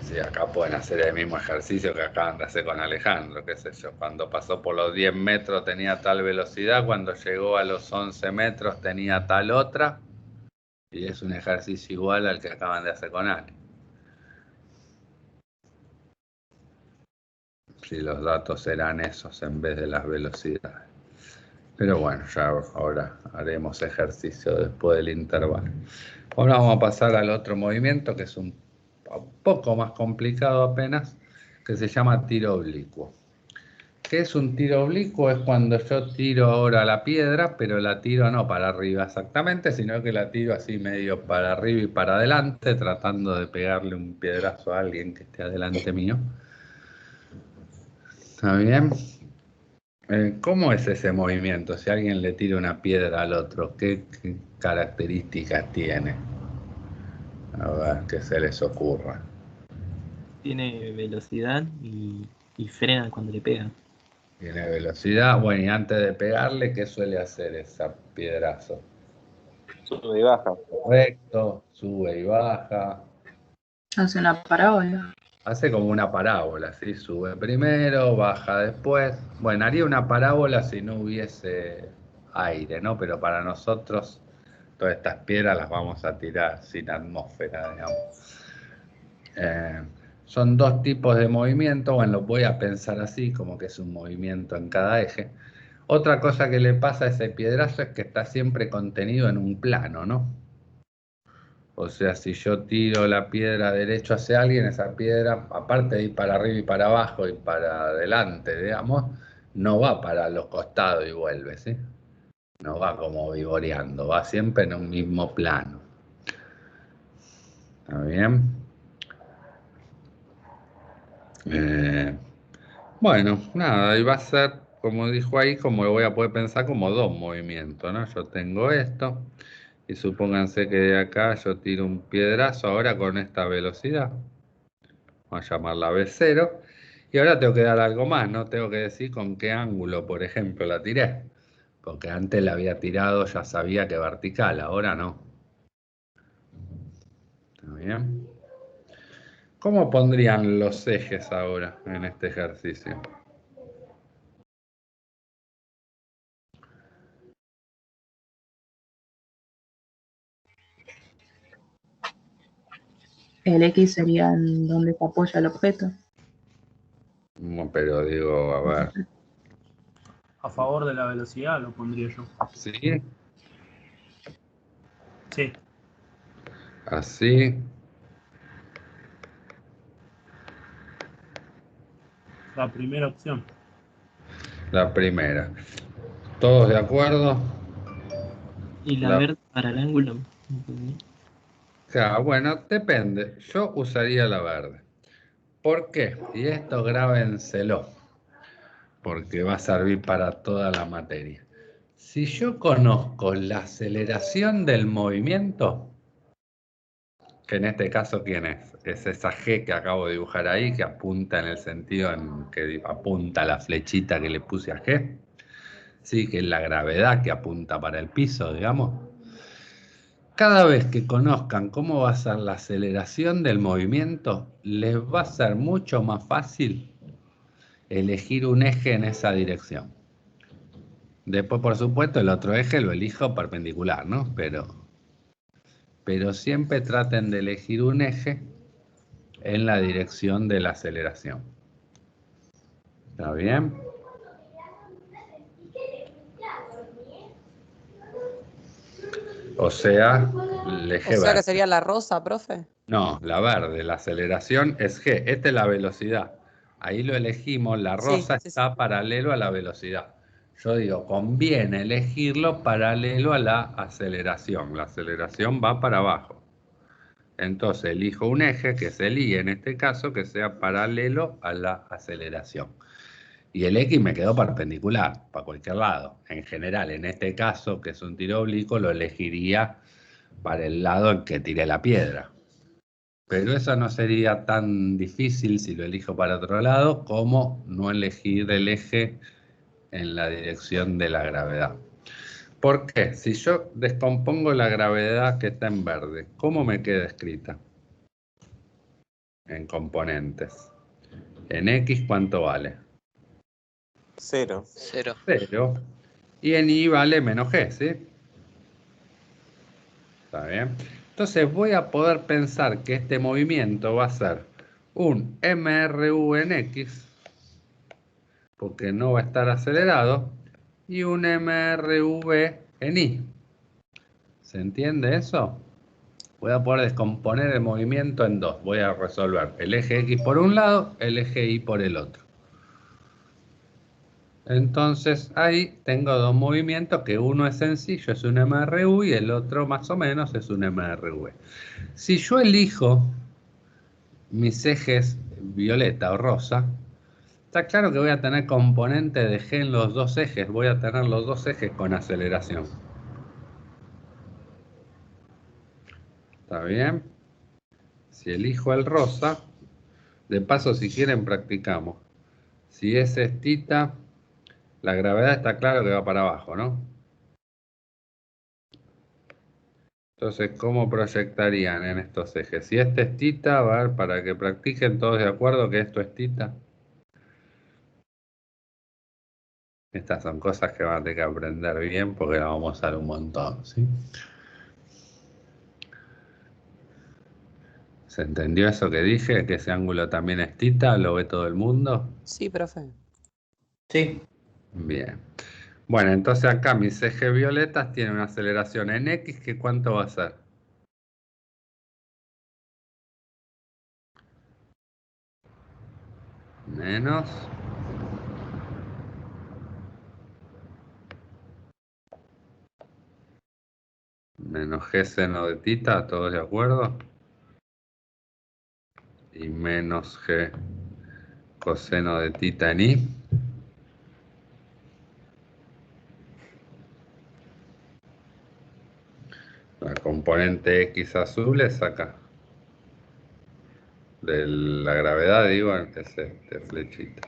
Sí, acá pueden hacer el mismo ejercicio que acaban de hacer con Alejandro, qué sé yo. Cuando pasó por los 10 metros tenía tal velocidad, cuando llegó a los 11 metros tenía tal otra. Y es un ejercicio igual al que acaban de hacer con Ale. Si los datos eran esos en vez de las velocidades. Pero bueno, ya ahora haremos ejercicio después del intervalo. Ahora vamos a pasar al otro movimiento que es un poco más complicado apenas, que se llama tiro oblicuo. ¿Qué es un tiro oblicuo? Es cuando yo tiro ahora la piedra, pero la tiro no para arriba exactamente, sino que la tiro así medio para arriba y para adelante, tratando de pegarle un piedrazo a alguien que esté adelante mío. ¿Está bien? ¿Cómo es ese movimiento? Si alguien le tira una piedra al otro, ¿qué características tiene? A ver, que se les ocurra. Tiene velocidad y frena cuando le pegan. Tiene velocidad. Bueno, y antes de pegarle, ¿qué suele hacer esa piedrazo? Sube y baja. Correcto, sube y baja. Hace una parábola. Hace como una parábola, ¿sí? Sube primero, baja después. Bueno, haría una parábola si no hubiese aire, ¿no? Pero para nosotros, todas estas piedras las vamos a tirar sin atmósfera, digamos. Son dos tipos de movimiento. Bueno, lo voy a pensar así, como que es un movimiento en cada eje. Otra cosa que le pasa a ese piedrazo es que está siempre contenido en un plano, ¿no? O sea, si yo tiro la piedra derecho hacia alguien, esa piedra, aparte de ir para arriba y para abajo y para adelante, digamos, no va para los costados y vuelve, ¿sí? No va como vivoreando, va siempre en un mismo plano. ¿Está bien? Bueno, nada, y va a ser, como dijo ahí, como lo voy a poder pensar como dos movimientos, ¿no? Yo tengo esto, y supónganse que de acá yo tiro un piedrazo ahora con esta velocidad. Vamos a llamarla B0. Y ahora tengo que dar algo más, ¿no? Tengo que decir con qué ángulo, por ejemplo, la tiré. Porque antes la había tirado, ya sabía que vertical, ahora no. ¿Está bien? ¿Cómo pondrían los ejes ahora en este ejercicio? El X sería en donde se apoya el objeto. No, pero digo, a ver. A favor de la velocidad lo pondría yo. ¿Sí? Sí. Así. La primera opción. La primera. ¿Todos de acuerdo? Y la verde para el ángulo. Claro, bueno, depende. Yo usaría la verde. ¿Por qué? Y esto grábenselo, porque va a servir para toda la materia. Si yo conozco la aceleración del movimiento, que en este caso, ¿quién es? Es esa G que acabo de dibujar ahí, que apunta en el sentido en que apunta la flechita que le puse a G. Sí, que es la gravedad que apunta para el piso, digamos. Cada vez que conozcan cómo va a ser la aceleración del movimiento, les va a ser mucho más fácil elegir un eje en esa dirección. Después, por supuesto, el otro eje lo elijo perpendicular, ¿no? Pero siempre traten de elegir un eje en la dirección de la aceleración. ¿Está bien? O sea, el eje O sea que verde. sería la rosa, profe. No, la verde, la aceleración es G. Esta es la velocidad. Ahí lo elegimos, la rosa está paralelo a la velocidad. Yo digo, conviene elegirlo paralelo a la aceleración. La aceleración va para abajo. Entonces elijo un eje, que es el Y en este caso, que sea paralelo a la aceleración. Y el X me quedó perpendicular, para cualquier lado. En general, en este caso, que es un tiro oblicuo, lo elegiría para el lado en que tiré la piedra. Pero eso no sería tan difícil si lo elijo para otro lado como no elegir el eje en la dirección de la gravedad. ¿Por qué? Si yo descompongo la gravedad que está en verde, ¿cómo me queda escrita? En componentes. En X, ¿cuánto vale? 0. 0. 0. Y en Y vale menos G, ¿sí? ¿Está bien? Entonces voy a poder pensar que este movimiento va a ser un MRU en X, porque no va a estar acelerado, y un MRV en Y. ¿Se entiende eso? Voy a poder descomponer el movimiento en dos. Voy a resolver el eje X por un lado, el eje Y por el otro. Entonces ahí tengo dos movimientos, que uno es sencillo, es un MRU, y el otro más o menos es un MRV. Si yo elijo mis ejes violeta o rosa, está claro que voy a tener componente de G en los dos ejes, voy a tener los dos ejes con aceleración. ¿Está bien? Si elijo el rosa, de paso si quieren practicamos. Si ese es tita, la gravedad está claro que va para abajo, ¿no? Entonces, ¿cómo proyectarían en estos ejes? Si este es tita, a ver, para que practiquen todos de acuerdo que esto es tita. Estas son cosas que van a tener que aprender bien porque las vamos a usar un montón, ¿sí? ¿Se entendió eso que dije? ¿Que ese ángulo también es tita? ¿Lo ve todo el mundo? Sí, profe. Sí. Bien. Bueno, entonces acá mis ejes violetas tienen una aceleración en X, que ¿cuánto va a ser? Menos G seno de tita, ¿todos de acuerdo? Y menos G coseno de tita en Y. La componente X azul es acá. De la gravedad, digo, es este flechita.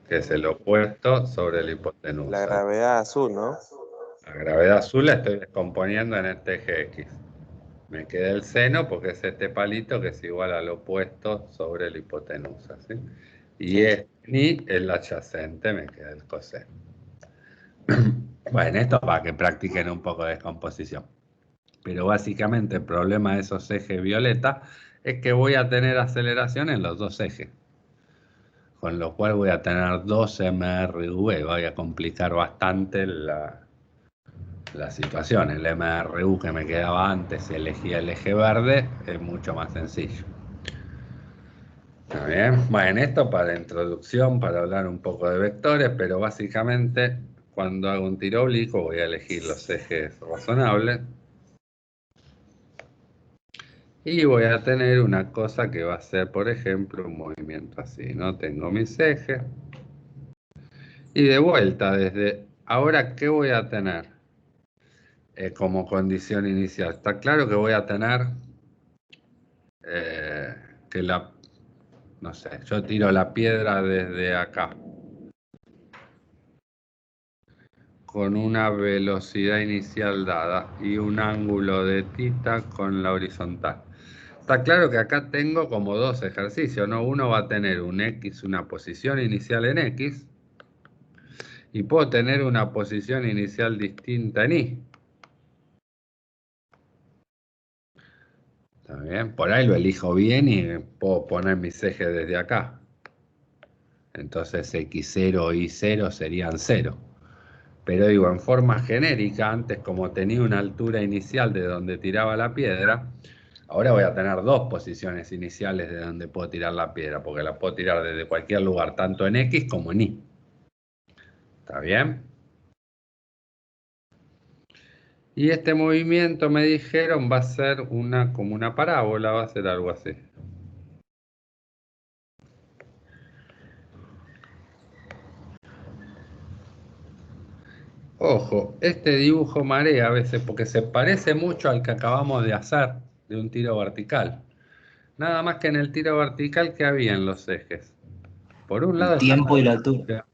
Que es el opuesto sobre la hipotenusa. La gravedad azul, ¿no? La gravedad azul la estoy descomponiendo en este eje X. Me queda el seno porque es este palito que es igual al opuesto sobre la hipotenusa, ¿sí? Y Y el adyacente, me queda el coseno. Bueno, esto para que practiquen un poco de descomposición. Pero básicamente el problema de esos ejes violeta es que voy a tener aceleración en los dos ejes. Con lo cual voy a tener 2 MRV, voy a complicar bastante la situación. El MRU que me quedaba antes, si elegía el eje verde, es mucho más sencillo. ¿Está bien? Bueno, esto para la introducción, para hablar un poco de vectores, pero básicamente cuando hago un tiro oblicuo voy a elegir los ejes razonables. Y voy a tener una cosa que va a ser, por ejemplo, un movimiento así, ¿no? Tengo mis ejes. Y de vuelta, desde ahora, ¿qué voy a tener como condición inicial? Está claro que voy a tener que no sé, yo tiro la piedra desde acá. Con una velocidad inicial dada y un ángulo de θ con la horizontal. Está claro que acá tengo como dos ejercicios, ¿no? Uno va a tener un X, una posición inicial en X, y puedo tener una posición inicial distinta en Y. ¿Está bien? Por ahí lo elijo bien y puedo poner mis ejes desde acá. Entonces X0 y Y0 serían 0. Pero digo, en forma genérica, antes como tenía una altura inicial de donde tiraba la piedra, ahora voy a tener dos posiciones iniciales de donde puedo tirar la piedra, porque la puedo tirar desde cualquier lugar, tanto en X como en Y. ¿Está bien? Y este movimiento, me dijeron, va a ser como una parábola, va a ser algo así. Ojo, este dibujo marea a veces porque se parece mucho al que acabamos de hacer, de un tiro vertical. Nada más que en el tiro vertical que había en los ejes. Por un lado El tiempo y la altura.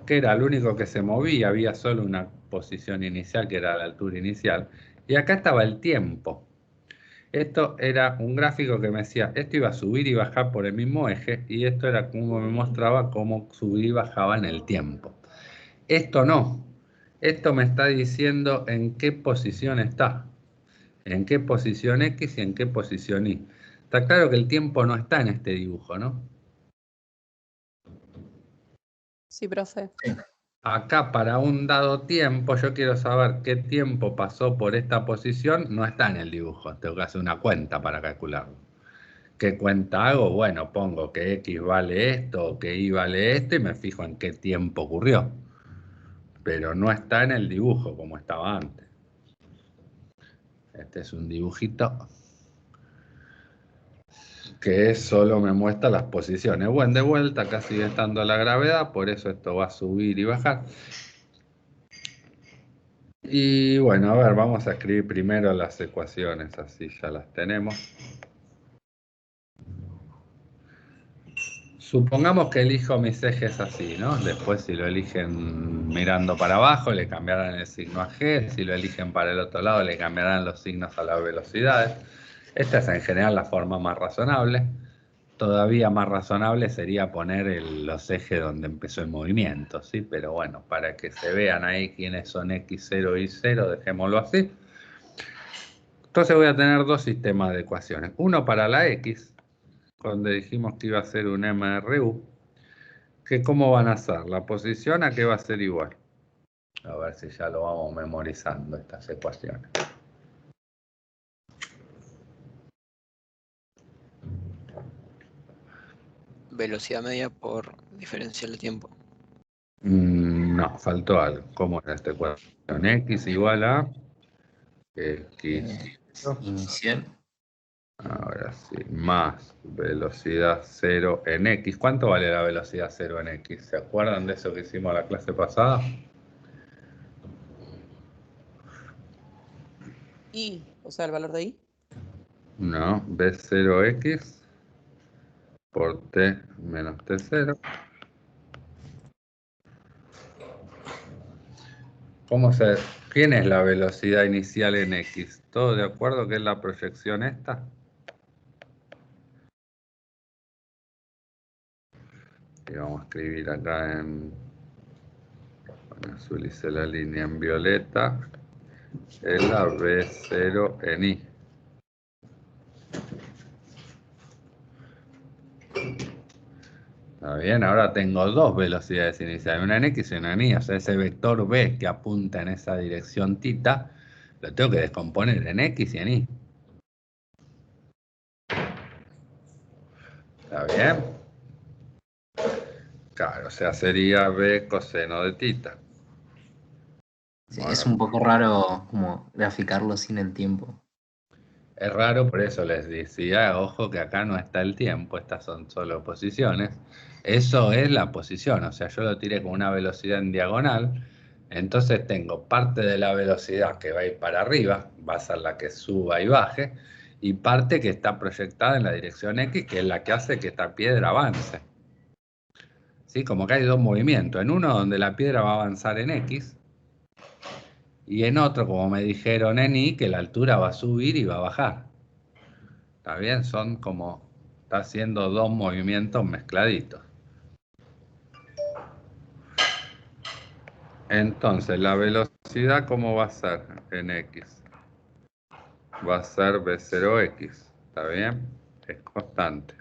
que era el único que se movía, había solo una posición inicial que era la altura inicial. Y acá estaba el tiempo. Esto era un gráfico que me decía, esto iba a subir y bajar por el mismo eje, y esto era como me mostraba cómo subir y bajaba en el tiempo. Esto no. Esto me está diciendo en qué posición está. En qué posición X y en qué posición Y. Está claro que el tiempo no está en este dibujo, ¿no? Sí, profe. Acá para un dado tiempo, yo quiero saber qué tiempo pasó por esta posición, no está en el dibujo. Tengo que hacer una cuenta para calcularlo. ¿Qué cuenta hago? Bueno, pongo que X vale esto o que Y vale esto y me fijo en qué tiempo ocurrió. Pero no está en el dibujo como estaba antes. Este es un dibujito que solo me muestra las posiciones. Bueno, de vuelta, acá sigue estando la gravedad, por eso esto va a subir y bajar. Y bueno, a ver, vamos a escribir primero las ecuaciones, así ya las tenemos. Supongamos que elijo mis ejes así, ¿no? Después si lo eligen mirando para abajo, le cambiarán el signo a G. Si lo eligen para el otro lado, le cambiarán los signos a las velocidades. Esta es en general la forma más razonable. Todavía más razonable sería poner los ejes donde empezó el movimiento, ¿sí? Pero bueno, para que se vean ahí quiénes son X0 y 0, dejémoslo así. Entonces voy a tener dos sistemas de ecuaciones. Uno para la X, donde dijimos que iba a ser un MRU, que ¿cómo van a ser? La posición a qué va a ser igual. A ver si ya lo vamos memorizando, estas ecuaciones. Velocidad media por diferencial de tiempo. No, faltó algo. ¿Cómo es esta ecuación? X igual a X. Inicial. Ahora sí, más velocidad 0 en X. ¿Cuánto vale la velocidad 0 en X? ¿Se acuerdan de eso que hicimos la clase pasada? Y, o sea, el valor de I. No, B0X por T menos T0. ¿Quién es la velocidad inicial en X? ¿Todos de acuerdo que es la proyección esta? Y vamos a escribir acá en azul, hice la línea en violeta. Es la B0 en Y. Está bien, ahora tengo dos velocidades iniciales, una en X y una en Y. O sea, ese vector B que apunta en esa dirección θ, lo tengo que descomponer en X y en Y. ¿Está bien? Claro, o sea, sería B coseno de θ. Sí, Bueno, es un poco raro como graficarlo sin el tiempo. es raro, por eso les decía, ojo que acá no está el tiempo, estas son solo posiciones. Eso es la posición, o sea, yo lo tiré con una velocidad en diagonal, entonces tengo parte de la velocidad que va a ir para arriba, va a ser la que suba y baje, y parte que está proyectada en la dirección X, que es la que hace que esta piedra avance. ¿Sí? Como que hay dos movimientos, en uno donde la piedra va a avanzar en X, y en otro, como me dijeron en Y, que la altura va a subir y va a bajar. ¿Está bien? Son como, está haciendo dos movimientos mezcladitos. Entonces, la velocidad, ¿cómo va a ser en X? Va a ser V0X, ¿está bien? Es constante.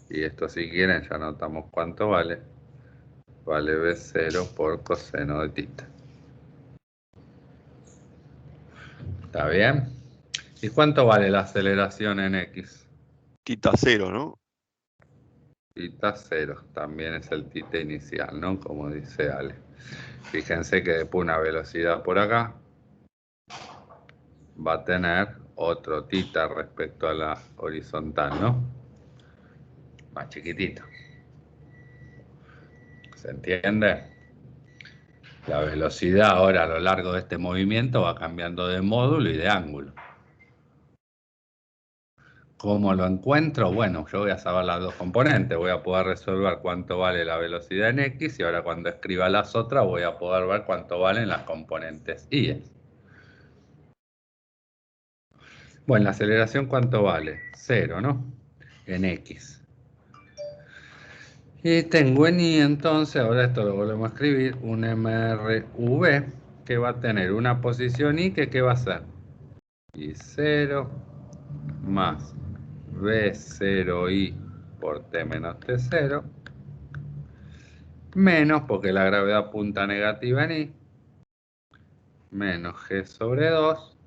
Y esto, si quieren, ya notamos cuánto vale. Vale V0 por coseno de tita. ¿Está bien? ¿Y cuánto vale la aceleración en X? Tita 0, ¿no? Tita 0, también es el tita inicial, ¿no? Como dice Ale. Fíjense que después una velocidad por acá va a tener otro tita respecto a la horizontal, ¿no? Más chiquitito. ¿Se entiende? La velocidad ahora a lo largo de este movimiento va cambiando de módulo y de ángulo. ¿Cómo lo encuentro? Bueno, yo voy a saber las dos componentes, voy a poder resolver cuánto vale la velocidad en X y ahora cuando escriba las otras voy a poder ver cuánto valen las componentes Y. Bueno, la aceleración ¿cuánto vale? 0, ¿no? En X. Y tengo en Y entonces, ahora esto lo volvemos a escribir, un MRV que va a tener una posición Y que ¿qué va a ser? Y0 más V0I por T menos T0 menos, porque la gravedad apunta negativa en Y, menos G sobre 2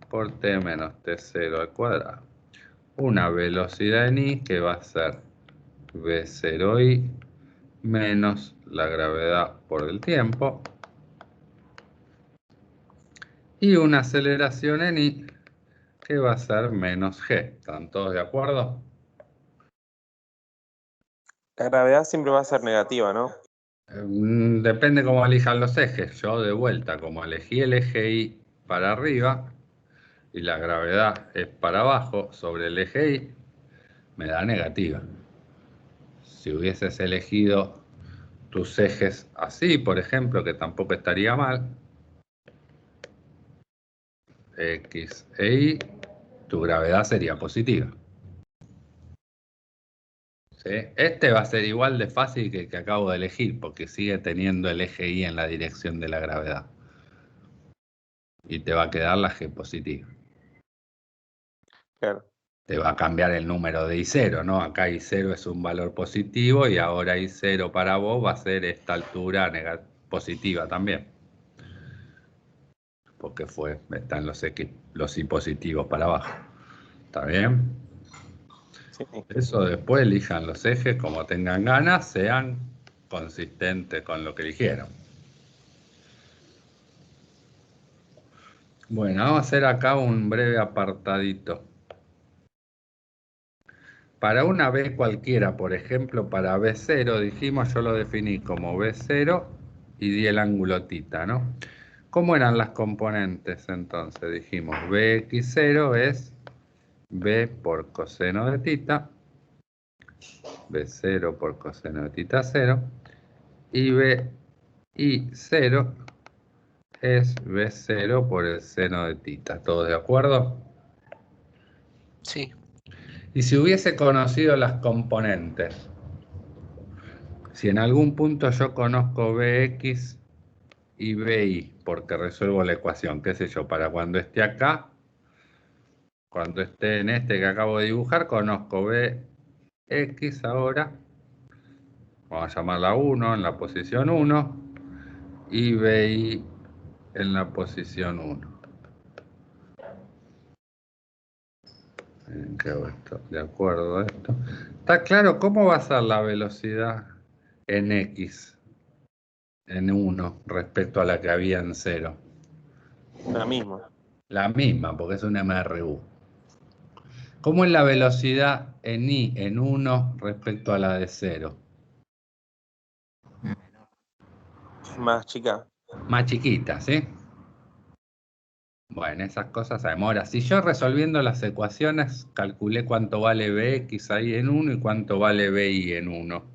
por T menos T0 al cuadrado. Una velocidad en Y que va a ser V0I menos la gravedad por el tiempo y una aceleración en Y que va a ser menos G. ¿Están todos de acuerdo? La gravedad siempre va a ser negativa, ¿no? Depende cómo elijan los ejes. Yo de vuelta, como elegí el eje Y para arriba y la gravedad es para abajo sobre el eje Y, me da negativa. Si hubieses elegido tus ejes así, por ejemplo, que tampoco estaría mal, X e Y, tu gravedad sería positiva. ¿Sí? Este va a ser igual de fácil que el que acabo de elegir, porque sigue teniendo el eje Y en la dirección de la gravedad. Y te va a quedar la G positiva. Claro. Te va a cambiar el número de I0, ¿no? Acá I0 es un valor positivo y ahora I0 para vos va a ser esta altura positiva también. Porque están los I positivos para abajo. ¿Está bien? Sí. Eso después elijan los ejes como tengan ganas, sean consistentes con lo que eligieron. Bueno, vamos a hacer acá un breve apartadito. Para una B cualquiera, por ejemplo, para B0, dijimos, yo lo definí como B0 y di el ángulo tita, ¿no? ¿Cómo eran las componentes entonces? Dijimos, Bx0 es B por coseno de tita, B0 por coseno de tita 0, y BI0 es B0 por el seno de tita. ¿Todos de acuerdo? Sí. Y si hubiese conocido las componentes, si en algún punto yo conozco Bx y Bi, porque resuelvo la ecuación, qué sé yo, para cuando esté acá, cuando esté en este que acabo de dibujar, conozco Bx ahora, vamos a llamarla 1 en la posición 1, y Bi en la posición 1. ¿Qué hago esto? De acuerdo a esto. ¿Está claro cómo va a ser la velocidad en X en 1 respecto a la que había en 0? La misma. La misma, porque es un MRU. ¿Cómo es la velocidad en I en 1 respecto a la de 0? Más chica. Más chiquita, ¿sí? Bueno, esas cosas sabemos. Ahora, si yo resolviendo las ecuaciones calculé cuánto vale Bx ahí en 1 y cuánto vale Bi en 1.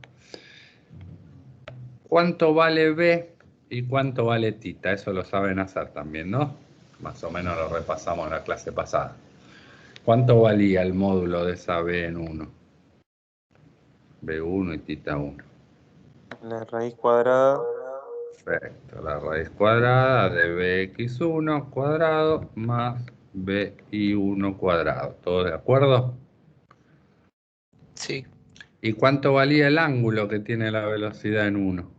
¿Cuánto vale B y cuánto vale tita? Eso lo saben hacer también, ¿no? Más o menos lo repasamos en la clase pasada. ¿Cuánto valía el módulo de esa B en 1? B1 y tita 1. La raíz cuadrada. Perfecto, la raíz cuadrada de bx1 cuadrado más bi1 cuadrado. ¿Todos de acuerdo? Sí. ¿Y cuánto valía el ángulo que tiene la velocidad en 1?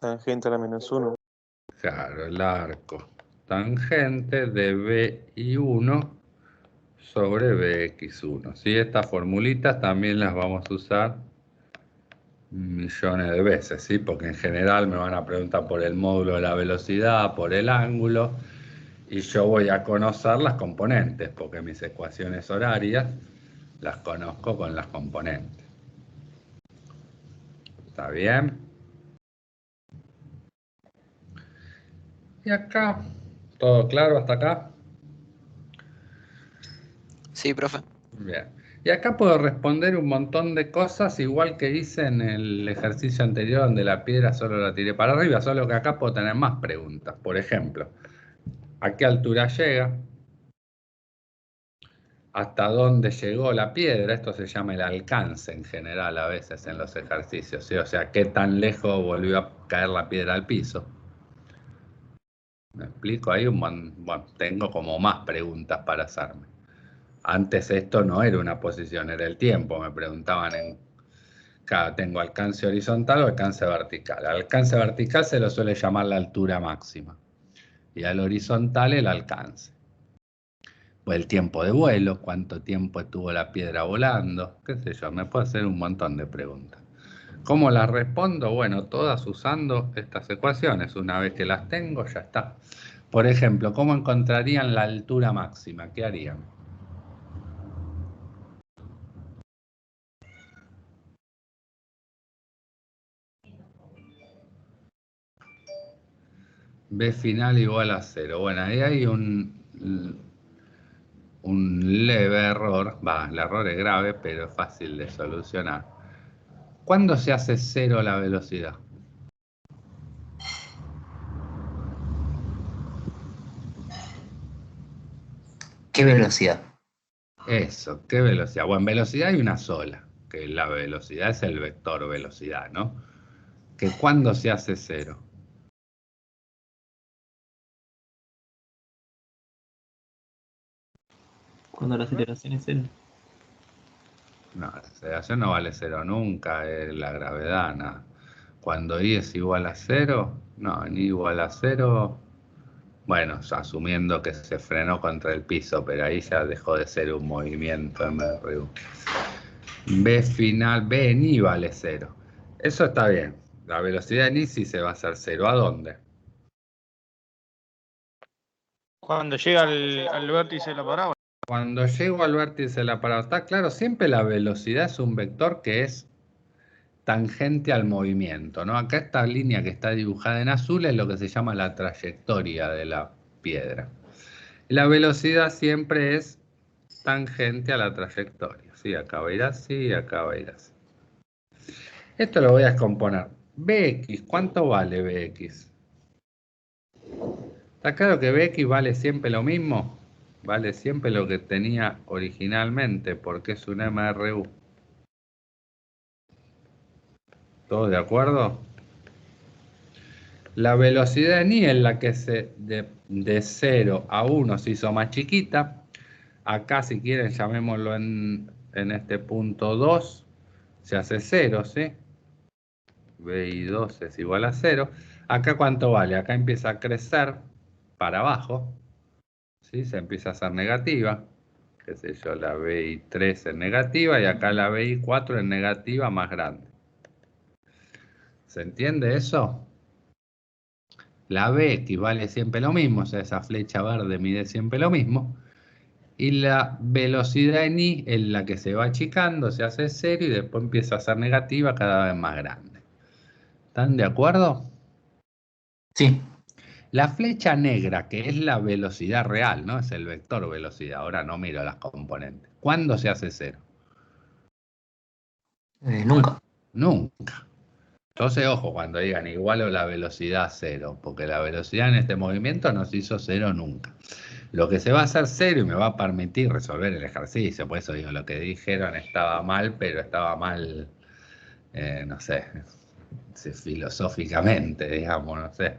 Tangente a la -1. Claro, el arco tangente de bi1 sobre bx1. ¿Sí? Estas formulitas también las vamos a usar millones de veces, ¿sí? Porque en general me van a preguntar por el módulo de la velocidad, por el ángulo, y yo voy a conocer las componentes, porque mis ecuaciones horarias las conozco con las componentes. ¿Está bien? Y acá, ¿todo claro hasta acá? Sí, profe. Bien. Y acá puedo responder un montón de cosas, igual que hice en el ejercicio anterior, donde la piedra solo la tiré para arriba, solo que acá puedo tener más preguntas. Por ejemplo, ¿a qué altura llega? ¿Hasta dónde llegó la piedra? Esto se llama el alcance en general a veces en los ejercicios, ¿sí? O sea, ¿qué tan lejos volvió a caer la piedra al piso? ¿Me explico? Ahí bueno, tengo como más preguntas para hacerme. Antes esto no era una posición, era el tiempo. Me preguntaban claro, tengo alcance horizontal o alcance vertical. Al alcance vertical se lo suele llamar la altura máxima. Y al horizontal el alcance. O el tiempo de vuelo, cuánto tiempo estuvo la piedra volando, qué sé yo, me puedo hacer un montón de preguntas. ¿Cómo las respondo? Bueno, todas usando estas ecuaciones. Una vez que las tengo, ya está. Por ejemplo, ¿cómo encontrarían la altura máxima? ¿Qué harían? B final igual a 0. Bueno, ahí hay un leve error. El error es grave, pero es fácil de solucionar. ¿Cuándo se hace 0 la velocidad? ¿Qué velocidad? Eso, ¿qué velocidad? Bueno, en velocidad hay una sola, que la velocidad es el vector velocidad, ¿no? ¿Que cuándo se hace 0? Cuando la aceleración es 0. No, la aceleración no vale 0 nunca, la gravedad, nada. Cuando I es igual a 0, no, en I igual a 0, bueno, asumiendo que se frenó contra el piso, pero ahí ya dejó de ser un movimiento MRU. B final, B en I vale 0. Eso está bien. La velocidad en I sí se va a hacer 0. ¿A dónde? Cuando llega al vértice de la parábola. Cuando llego al vértice de la parábola, está claro, siempre la velocidad es un vector que es tangente al movimiento, ¿no? Acá esta línea que está dibujada en azul es lo que se llama la trayectoria de la piedra. La velocidad siempre es tangente a la trayectoria, ¿sí? Acá va a ir así, acá va a ir así. Esto lo voy a descomponer. Bx, ¿cuánto vale Bx? ¿Está claro que Bx vale siempre lo mismo? Vale siempre lo que tenía originalmente, porque es un MRU. ¿Todos de acuerdo? La velocidad en I es la que de 0 a 1 se hizo más chiquita. Acá, si quieren, llamémoslo en este punto 2, se hace 0, ¿sí? BI2 es igual a 0. Acá, ¿cuánto vale? Acá empieza a crecer para abajo, ¿sí? Se empieza a hacer negativa. Qué sé yo, la BI3 es negativa y acá la BI4 es negativa más grande. ¿Se entiende eso? La B equivale siempre lo mismo, o sea, esa flecha verde mide siempre lo mismo. Y la velocidad en I es la que se va achicando, se hace 0 y después empieza a ser negativa cada vez más grande. ¿Están de acuerdo? Sí. La flecha negra, que es la velocidad real, ¿no? Es el vector velocidad. Ahora no miro las componentes. ¿Cuándo se hace 0? Nunca. Nunca. Entonces, ojo, cuando digan igualo la velocidad a 0, porque la velocidad en este movimiento no se hizo 0 nunca. Lo que se va a hacer 0 y me va a permitir resolver el ejercicio, por eso digo, lo que dijeron estaba mal, pero estaba mal, no sé, filosóficamente, digamos, no sé.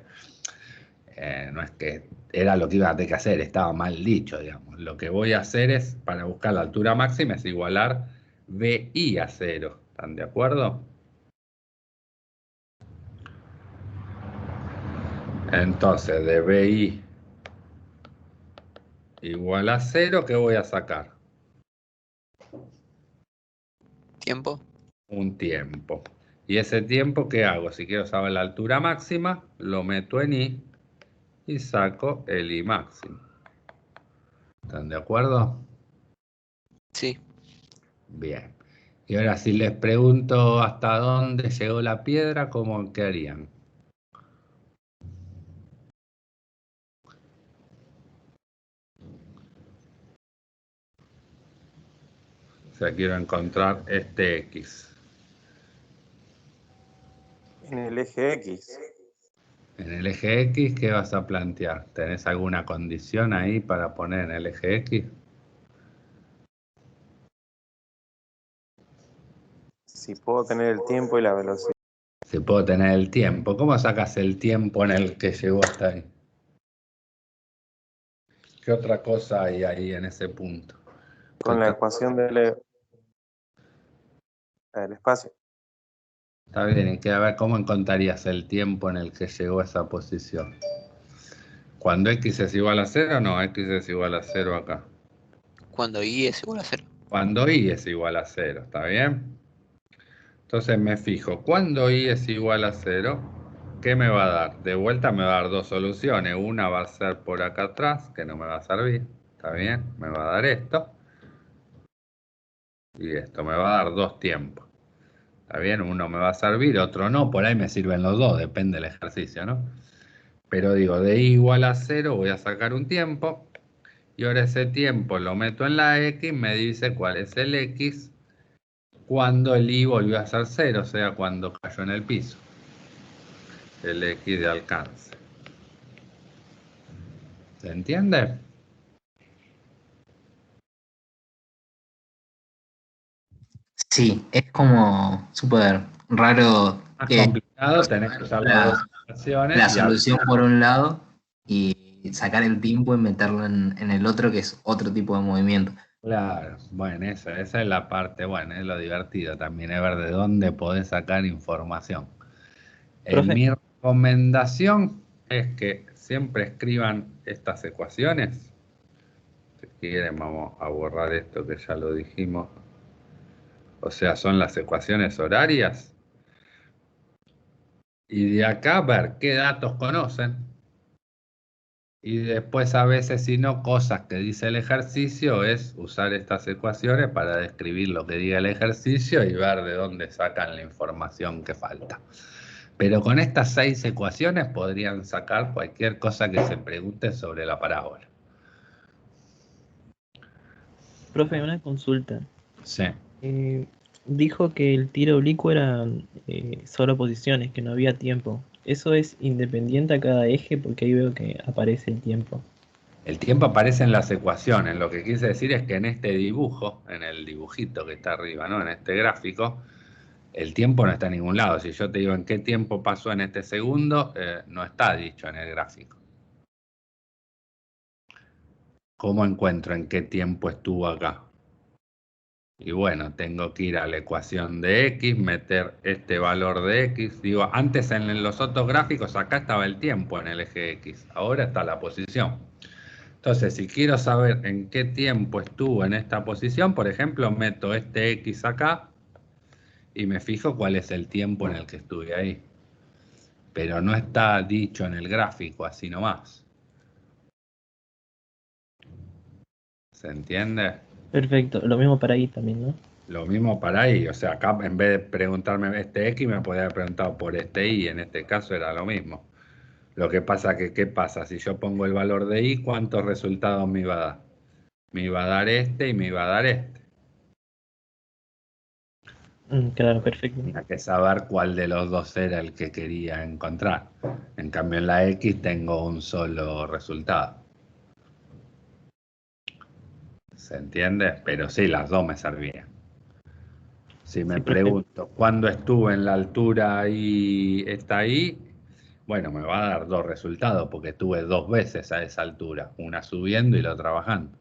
No es que era lo que iba a tener que hacer, estaba mal dicho, digamos. Lo que voy a hacer es, para buscar la altura máxima, es igualar BI a 0. ¿Están de acuerdo? Entonces, de BI igual a 0, ¿qué voy a sacar? ¿Tiempo? Un tiempo. ¿Y ese tiempo qué hago? Si quiero saber la altura máxima, lo meto en I y saco el I máximo. ¿Están de acuerdo? Sí. Bien. Y ahora si les pregunto hasta dónde llegó la piedra, ¿cómo qué harían? O sea, quiero encontrar este X. En el eje X. En el eje X, ¿qué vas a plantear? ¿Tenés alguna condición ahí para poner en el eje X? Si puedo tener el tiempo y la velocidad. Si puedo tener el tiempo. ¿Cómo sacas el tiempo en el que llegó hasta ahí? ¿Qué otra cosa hay ahí en ese punto? Con la ecuación del espacio. Está bien, y que a ver, ¿cómo encontrarías el tiempo en el que llegó a esa posición? ¿Cuando X es igual a 0? No, X es igual a 0 acá. Cuando I es igual a 0. Cuando I es igual a 0, ¿está bien? Entonces me fijo, cuando I es igual a 0, ¿qué me va a dar? De vuelta me va a dar dos soluciones. Una va a ser por acá atrás, que no me va a servir. ¿Está bien? Me va a dar esto. Y esto me va a dar dos tiempos. ¿Está bien? Uno me va a servir, otro no. Por ahí me sirven los dos, depende del ejercicio, ¿no? Pero digo, de I igual a 0 voy a sacar un tiempo. Y ahora ese tiempo lo meto en la X, me dice cuál es el X cuando el I volvió a ser 0, o sea, cuando cayó en el piso. El X de alcance. ¿Se entiende? Sí, es como súper raro Más que complicado, tenés que usar las dos ecuaciones. la y solución por un lado y sacar el tiempo y meterlo en el otro, que es otro tipo de movimiento. Claro, bueno, esa es la parte, bueno, es lo divertido también, es ver de dónde podés sacar información. Profe. Mi recomendación es que siempre escriban estas ecuaciones. Si quieren, vamos a borrar esto que ya lo dijimos. O sea, son las ecuaciones horarias. Y de acá ver qué datos conocen. Y después a veces, si no, cosas que dice el ejercicio es usar estas ecuaciones para describir lo que diga el ejercicio y ver de dónde sacan la información que falta. Pero con estas 6 ecuaciones podrían sacar cualquier cosa que se pregunte sobre la parábola. Profe, una consulta. Sí. Dijo que el tiro oblicuo era solo posiciones, que no había tiempo. ¿Eso es independiente a cada eje? Porque ahí veo que aparece el tiempo. El tiempo aparece en las ecuaciones. Lo que quise decir es que en este dibujo, en el dibujito que está arriba, ¿no? En este gráfico, el tiempo no está en ningún lado. Si yo te digo en qué tiempo pasó en este segundo, no está dicho en el gráfico. ¿Cómo encuentro en qué tiempo estuvo acá? Y bueno, tengo que ir a la ecuación de X, meter este valor de X. Digo, antes en los otros gráficos acá estaba el tiempo en el eje X. Ahora está la posición. Entonces, si quiero saber en qué tiempo estuvo en esta posición, por ejemplo, meto este X acá y me fijo cuál es el tiempo en el que estuve ahí. pero no está dicho en el gráfico así nomás. ¿Se entiende? Perfecto, lo mismo para ahí también, ¿no? Lo mismo para ahí, o sea, acá en vez de preguntarme este X, me podría haber preguntado por este Y, en este caso era lo mismo. Lo que pasa que, ¿qué pasa? Si yo pongo el valor de Y, ¿cuántos resultados me iba a dar? Me iba a dar este y me iba a dar este. Claro, perfecto. Tenía que saber cuál de los dos era el que quería encontrar. En cambio, en la X tengo un solo resultado. ¿Se entiende? Pero sí, las dos me servían. Si me Sí, pregunto cuándo estuve en la altura y está ahí, bueno, me va a dar dos resultados porque estuve dos veces a esa altura, una subiendo y la otra bajando.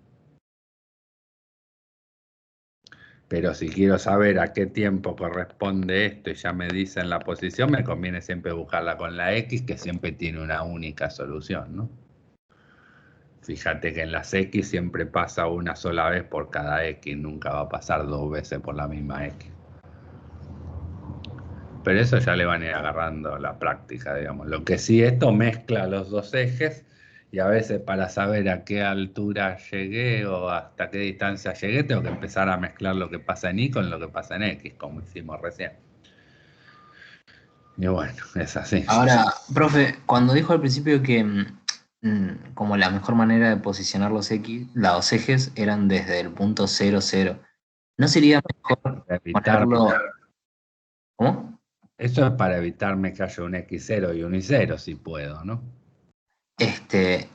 Pero si quiero saber a qué tiempo corresponde esto y ya me dicen la posición, me conviene siempre buscarla con la X, que siempre tiene una única solución, ¿no? Fíjate que en las X siempre pasa una sola vez por cada X, nunca va a pasar dos veces por la misma X. Pero eso ya le van a ir agarrando la práctica, digamos. Lo que sí, esto mezcla los dos ejes y a veces para saber a qué altura llegué o hasta qué distancia llegué, tengo que empezar a mezclar lo que pasa en Y con lo que pasa en X, como hicimos recién. Y bueno, es así. Ahora, profe, cuando dijo al principio que como la mejor manera de posicionar los ejes eran desde el punto 0, 0, ¿no sería mejor Para evitarme, ponerlo? ¿Cómo? eso es para evitarme que haya un X0 y un Y0, si puedo, ¿no?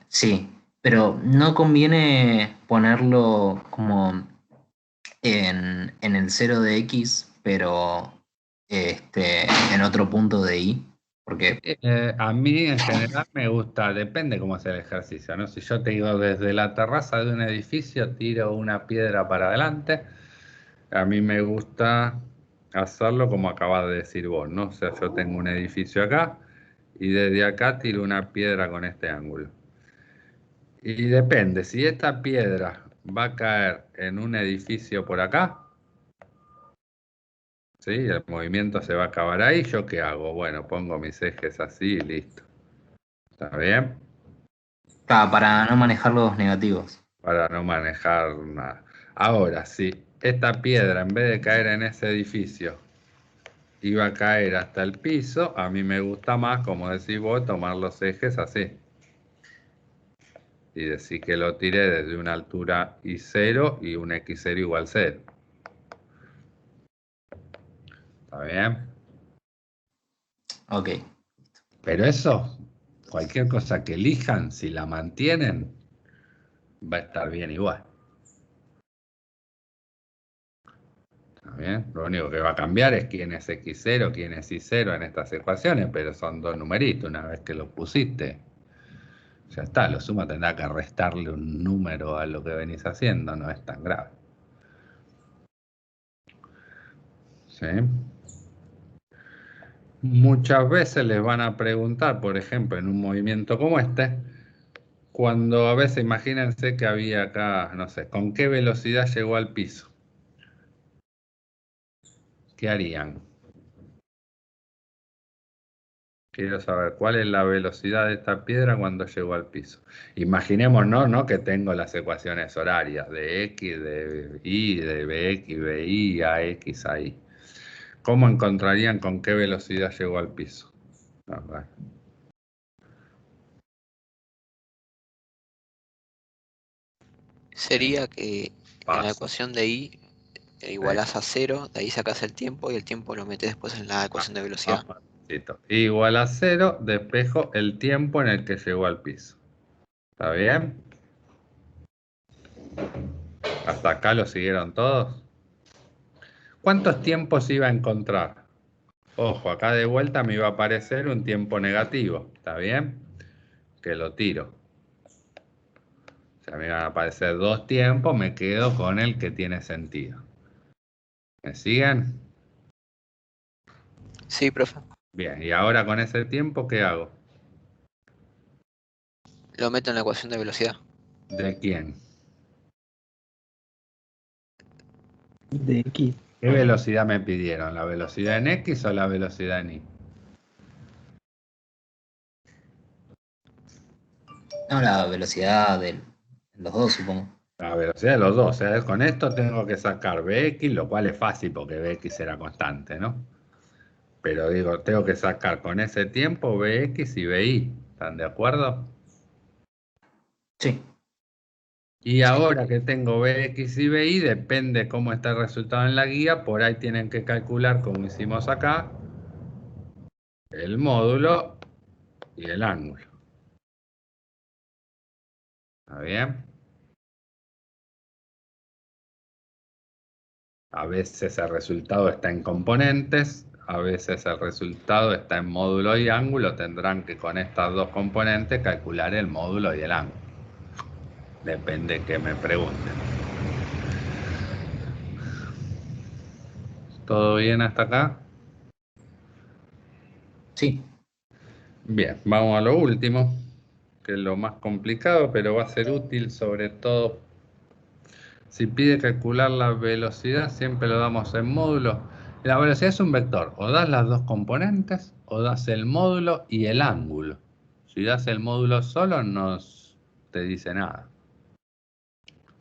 Sí, pero no conviene ponerlo como en el 0 de X, pero en otro punto de Y, porque A mí en general me gusta, depende cómo sea el ejercicio, ¿no? Si yo te digo desde la terraza de un edificio, tiro una piedra para adelante, a mí me gusta hacerlo como acabas de decir vos, ¿no? O sea, yo tengo un edificio acá y desde acá tiro una piedra con este ángulo. Y depende, si esta piedra va a caer en un edificio por acá, ¿sí? El movimiento se va a acabar ahí, ¿yo qué hago? Bueno, pongo mis ejes así y listo. ¿Está bien? para no manejar los negativos. Para no manejar nada. Ahora, si esta piedra en vez de caer en ese edificio iba a caer hasta el piso, a mí me gusta más, como decís vos, tomar los ejes así. Y decir que lo tiré desde una altura Y0 y un X0 igual 0. ¿Está bien? Ok. Pero eso, cualquier cosa que elijan, si la mantienen, va a estar bien igual. ¿Está bien? Lo único que va a cambiar es quién es X0, quién es Y0 en estas ecuaciones, pero son dos numeritos. Una vez que los pusiste, ya está. Lo suma tendrá que restarle un número a lo que venís haciendo, no es tan grave. ¿Sí? Muchas veces les van a preguntar, por ejemplo, en un movimiento como este, cuando a veces imagínense que había acá, no sé, ¿con qué velocidad llegó al piso? ¿Qué harían? Quiero saber cuál es la velocidad de esta piedra cuando llegó al piso. Imaginémonos, ¿no? Que tengo las ecuaciones horarias de X, de Y, de BX, BY, AX, AY. ¿Cómo encontrarían con qué velocidad llegó al piso? A ver. Sería que en la Pasa. ecuación de I igualás a 0, de ahí sacás el tiempo y el tiempo lo metes después en la ecuación de velocidad. Igual a 0, despejo el tiempo en el que llegó al piso. ¿Está bien? ¿Hasta acá lo siguieron todos? ¿Cuántos tiempos iba a encontrar? Ojo, acá de vuelta me iba a aparecer un tiempo negativo. ¿Está bien? Que lo tiro. O sea, me van a aparecer dos tiempos, me quedo con el que tiene sentido. ¿Me siguen? Sí, profe. Bien, y ahora con ese tiempo, ¿qué hago? Lo meto en la ecuación de velocidad. ¿De quién? De X. ¿Qué velocidad me pidieron? ¿La velocidad en X o la velocidad en Y? No, la velocidad de los dos, supongo. La velocidad de los dos. O sea, con esto tengo que sacar Bx, lo cual es fácil porque Bx era constante, ¿no? Pero digo, tengo que sacar con ese tiempo Bx y Bi. ¿Están de acuerdo? Sí. Y ahora que tengo Bx y Bi, depende cómo está el resultado en la guía, por ahí tienen que calcular, como hicimos acá, el módulo y el ángulo. ¿Está bien? A veces el resultado está en componentes, a veces el resultado está en módulo y ángulo. Tendrán que con estas dos componentes calcular el módulo y el ángulo. Depende que me pregunten. ¿Todo bien hasta acá? Sí. Bien, vamos a lo último, que es lo más complicado, pero va a ser útil sobre todo si pide calcular la velocidad, siempre lo damos en módulos. La velocidad es un vector, o das las dos componentes, o das el módulo y el ángulo. Si das el módulo solo, no te dice nada.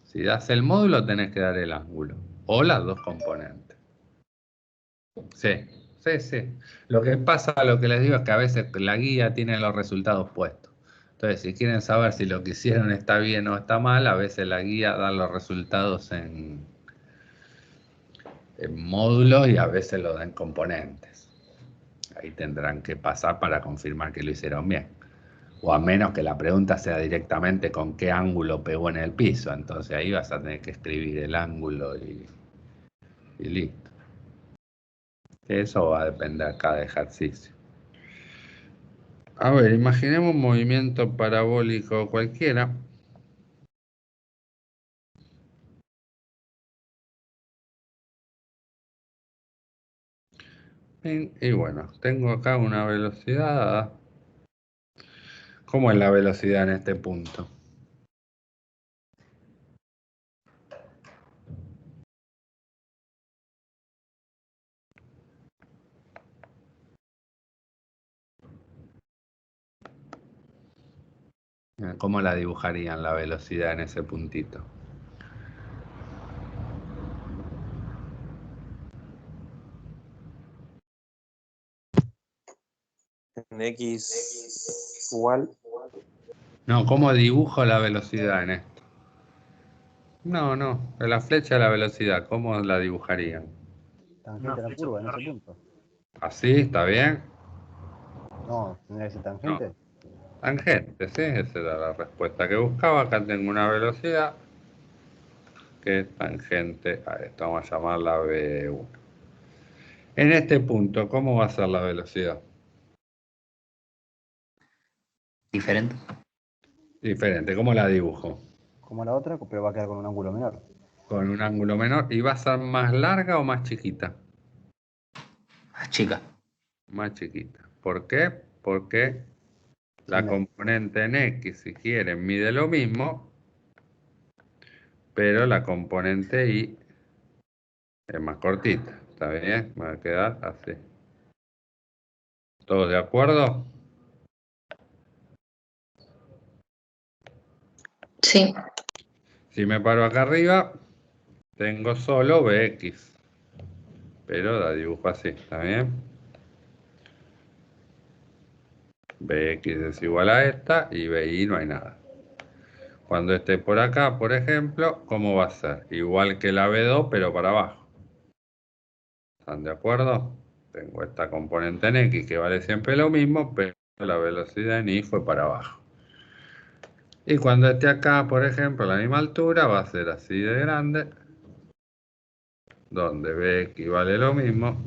Si das el módulo, tenés que dar el ángulo, o las dos componentes. Sí, sí, sí. Lo que pasa, lo que les digo es que a veces la guía tiene los resultados puestos. Entonces, si quieren saber si lo que hicieron está bien o está mal, a veces la guía da los resultados en módulos y a veces lo da en componentes. Ahí tendrán que pasar para confirmar que lo hicieron bien. O a menos que la pregunta sea directamente con qué ángulo pegó en el piso. Entonces ahí vas a tener que escribir el ángulo y listo. Eso va a depender de cada ejercicio. A ver, imaginemos un movimiento parabólico cualquiera. Y bueno, tengo acá una velocidad. ¿Cómo es la velocidad en este punto? ¿Cómo la dibujarían la velocidad en ese puntito? En X igual. No, ¿cómo dibujo la velocidad en esto? No, de la flecha a la velocidad, ¿cómo la dibujarían? Tangente a la curva en ese punto. ¿Así? ¿Está bien? No, tendría que ser tangente. No. Tangente, sí, esa era la respuesta que buscaba. Acá tengo una velocidad que es tangente a esto, vamos a llamarla V1. En este punto, ¿cómo va a ser la velocidad? Diferente. Diferente, ¿cómo la dibujo? Como la otra, pero va a quedar con un ángulo menor. Con un ángulo menor. ¿Y va a ser más larga o más chiquita? Más chica. Más chiquita. ¿Por qué? Porque la componente en X, si quieren, mide lo mismo, pero la componente Y es más cortita. ¿Está bien? Va a quedar así. ¿Todos de acuerdo? Sí. Si me paro acá arriba, tengo solo Bx. Pero la dibujo así, ¿está bien? Bx es igual a esta y Bi no hay nada. Cuando esté por acá, por ejemplo, ¿cómo va a ser? Igual que la B2, pero para abajo. ¿Están de acuerdo? Tengo esta componente en X que vale siempre lo mismo, pero la velocidad en Y fue para abajo. Y cuando esté acá, por ejemplo, a la misma altura, va a ser así de grande, donde Bx vale lo mismo,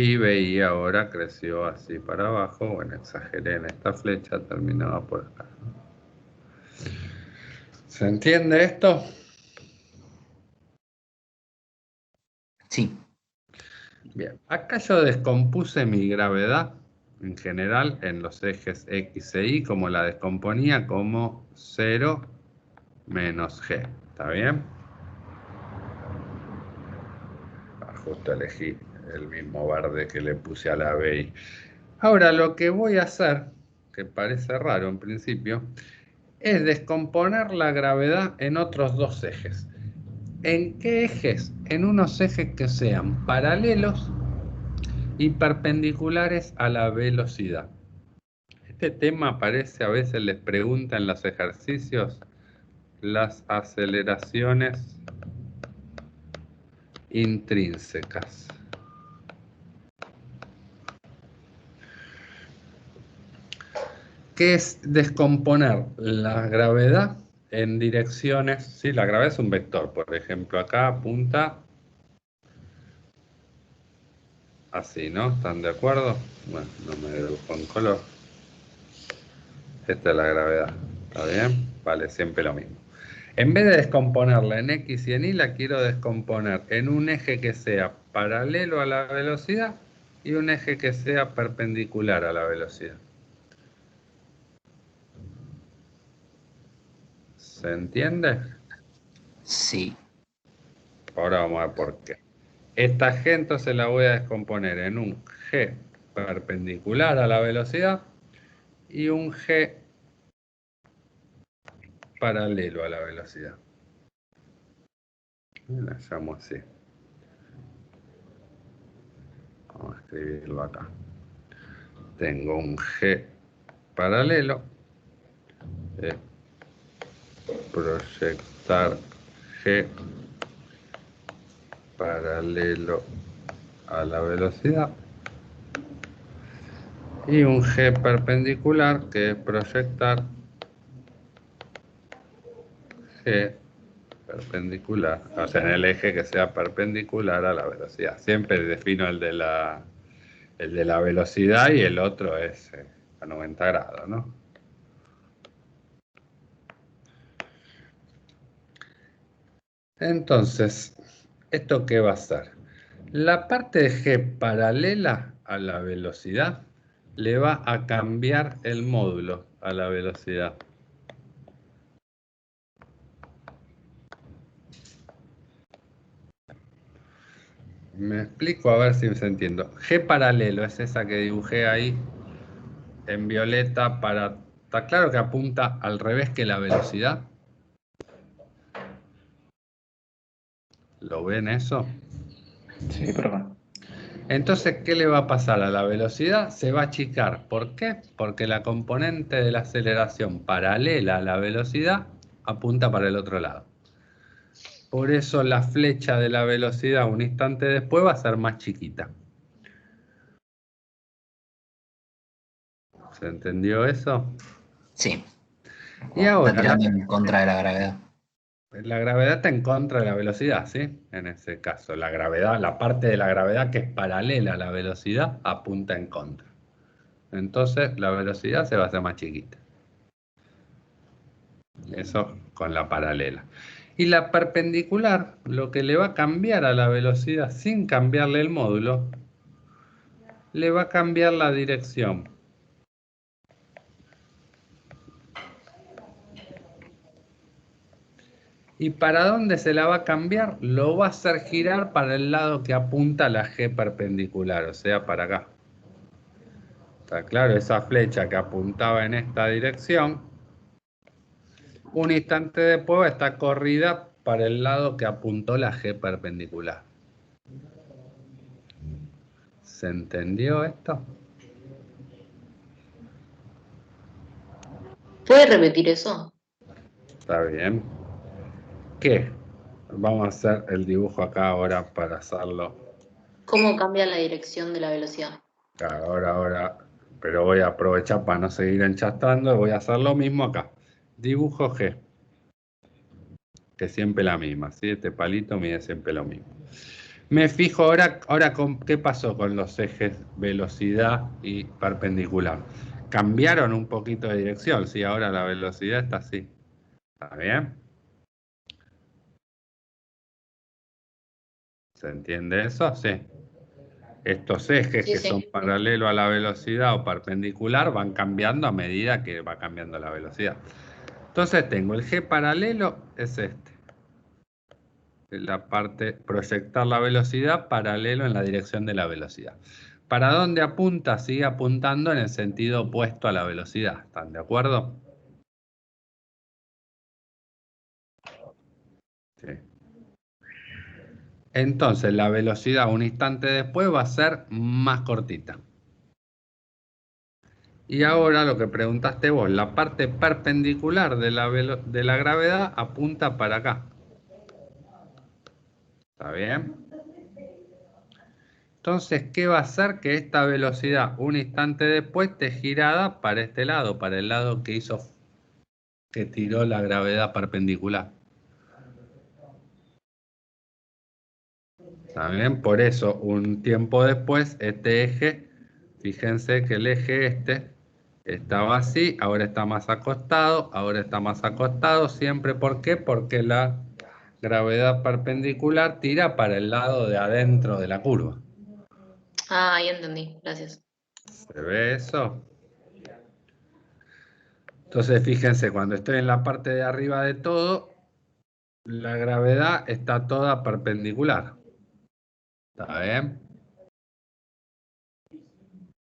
y Bi ahora creció así para abajo. Bueno, exageré en esta flecha, terminaba por acá. ¿Se entiende esto? Sí. Bien, acá yo descompuse mi gravedad en general en los ejes X e Y, como la descomponía como 0 menos G. ¿Está bien? Justo elegí el mismo verde que le puse a la BI. Ahora lo que voy a hacer, que parece raro en principio, es descomponer la gravedad en otros dos ejes. ¿En qué ejes? En unos ejes que sean paralelos y perpendiculares a la velocidad. Este tema aparece, a veces les preguntan en los ejercicios, las aceleraciones intrínsecas. ¿Qué es descomponer la gravedad en direcciones? Sí, la gravedad es un vector, por ejemplo, acá apunta así, ¿no? ¿Están de acuerdo? Bueno, no me dibujo en color. Esta es la gravedad, ¿está bien? Vale siempre lo mismo. En vez de descomponerla en X y en Y, la quiero descomponer en un eje que sea paralelo a la velocidad y un eje que sea perpendicular a la velocidad. ¿Se entiende? Sí. Ahora vamos a ver por qué. Esta G entonces la voy a descomponer en un G perpendicular a la velocidad y un G paralelo a la velocidad. La llamo así. Vamos a escribirlo acá. Tengo un G paralelo. Proyectar G paralelo a la velocidad. Y un G perpendicular, que es proyectar G perpendicular, o sea, en el eje que sea perpendicular a la velocidad. Siempre defino el de la velocidad y el otro es a 90 grados, ¿no? Entonces, ¿esto qué va a ser? La parte de G paralela a la velocidad le va a cambiar el módulo a la velocidad. Me explico a ver si se entiendo. G paralelo es esa que dibujé ahí en violeta para... ¿Está claro que apunta al revés que la velocidad? ¿Lo ven eso? Sí, profe. Entonces, ¿qué le va a pasar a la velocidad? Se va a achicar. ¿Por qué? Porque la componente de la aceleración paralela a la velocidad apunta para el otro lado. Por eso la flecha de la velocidad un instante después va a ser más chiquita. ¿Se entendió eso? Sí. Y ahora, Está tirando en contra de la gravedad. la gravedad está en contra de la velocidad, ¿sí? En ese caso, la gravedad, la parte de la gravedad que es paralela a la velocidad, apunta en contra. Entonces, la velocidad se va a hacer más chiquita. Eso con la paralela. Y la perpendicular, lo que le va a cambiar a la velocidad sin cambiarle el módulo, le va a cambiar la dirección. ¿Y para dónde se la va a cambiar? Lo va a hacer girar para el lado que apunta la G perpendicular, o sea, para acá. Está claro, esa flecha que apuntaba en esta dirección, un instante después va a estar corrida para el lado que apuntó la G perpendicular. ¿Se entendió esto? ¿Puede repetir eso? Está bien. ¿Qué? Vamos a hacer el dibujo acá ahora para hacerlo. ¿Cómo cambia la dirección de la velocidad? Ahora. Pero voy a aprovechar para no seguir enchastrando. Voy a hacer lo mismo acá. Dibujo G. Que siempre la misma, ¿sí? Este palito mide siempre lo mismo. Me fijo ahora ¿qué pasó con los ejes velocidad y perpendicular? Cambiaron un poquito de dirección, ¿sí? Ahora la velocidad está así. ¿Está bien? ¿Se entiende eso? Sí. Estos ejes Sí, que sí. son paralelos a la velocidad o perpendicular van cambiando a medida que va cambiando la velocidad. Entonces tengo el G paralelo, es este. La parte, proyectar la velocidad paralelo en la dirección de la velocidad. ¿Para dónde apunta? Sigue apuntando en el sentido opuesto a la velocidad. ¿Están de acuerdo? Sí. Entonces la velocidad un instante después va a ser más cortita. Y ahora lo que preguntaste vos, la parte perpendicular de la gravedad apunta para acá. ¿Está bien? Entonces, ¿qué va a hacer? Que esta velocidad un instante después esté girada para este lado, para el lado que tiró la gravedad perpendicular. ¿Está bien? Por eso, un tiempo después, este eje, fíjense que el eje este estaba así, ahora está más acostado, ahora está más acostado. ¿Siempre por qué? Porque la gravedad perpendicular tira para el lado de adentro de la curva. Ah, ahí entendí, gracias. ¿Se ve eso? Entonces, fíjense, cuando estoy en la parte de arriba de todo, la gravedad está toda perpendicular. ¿Está bien?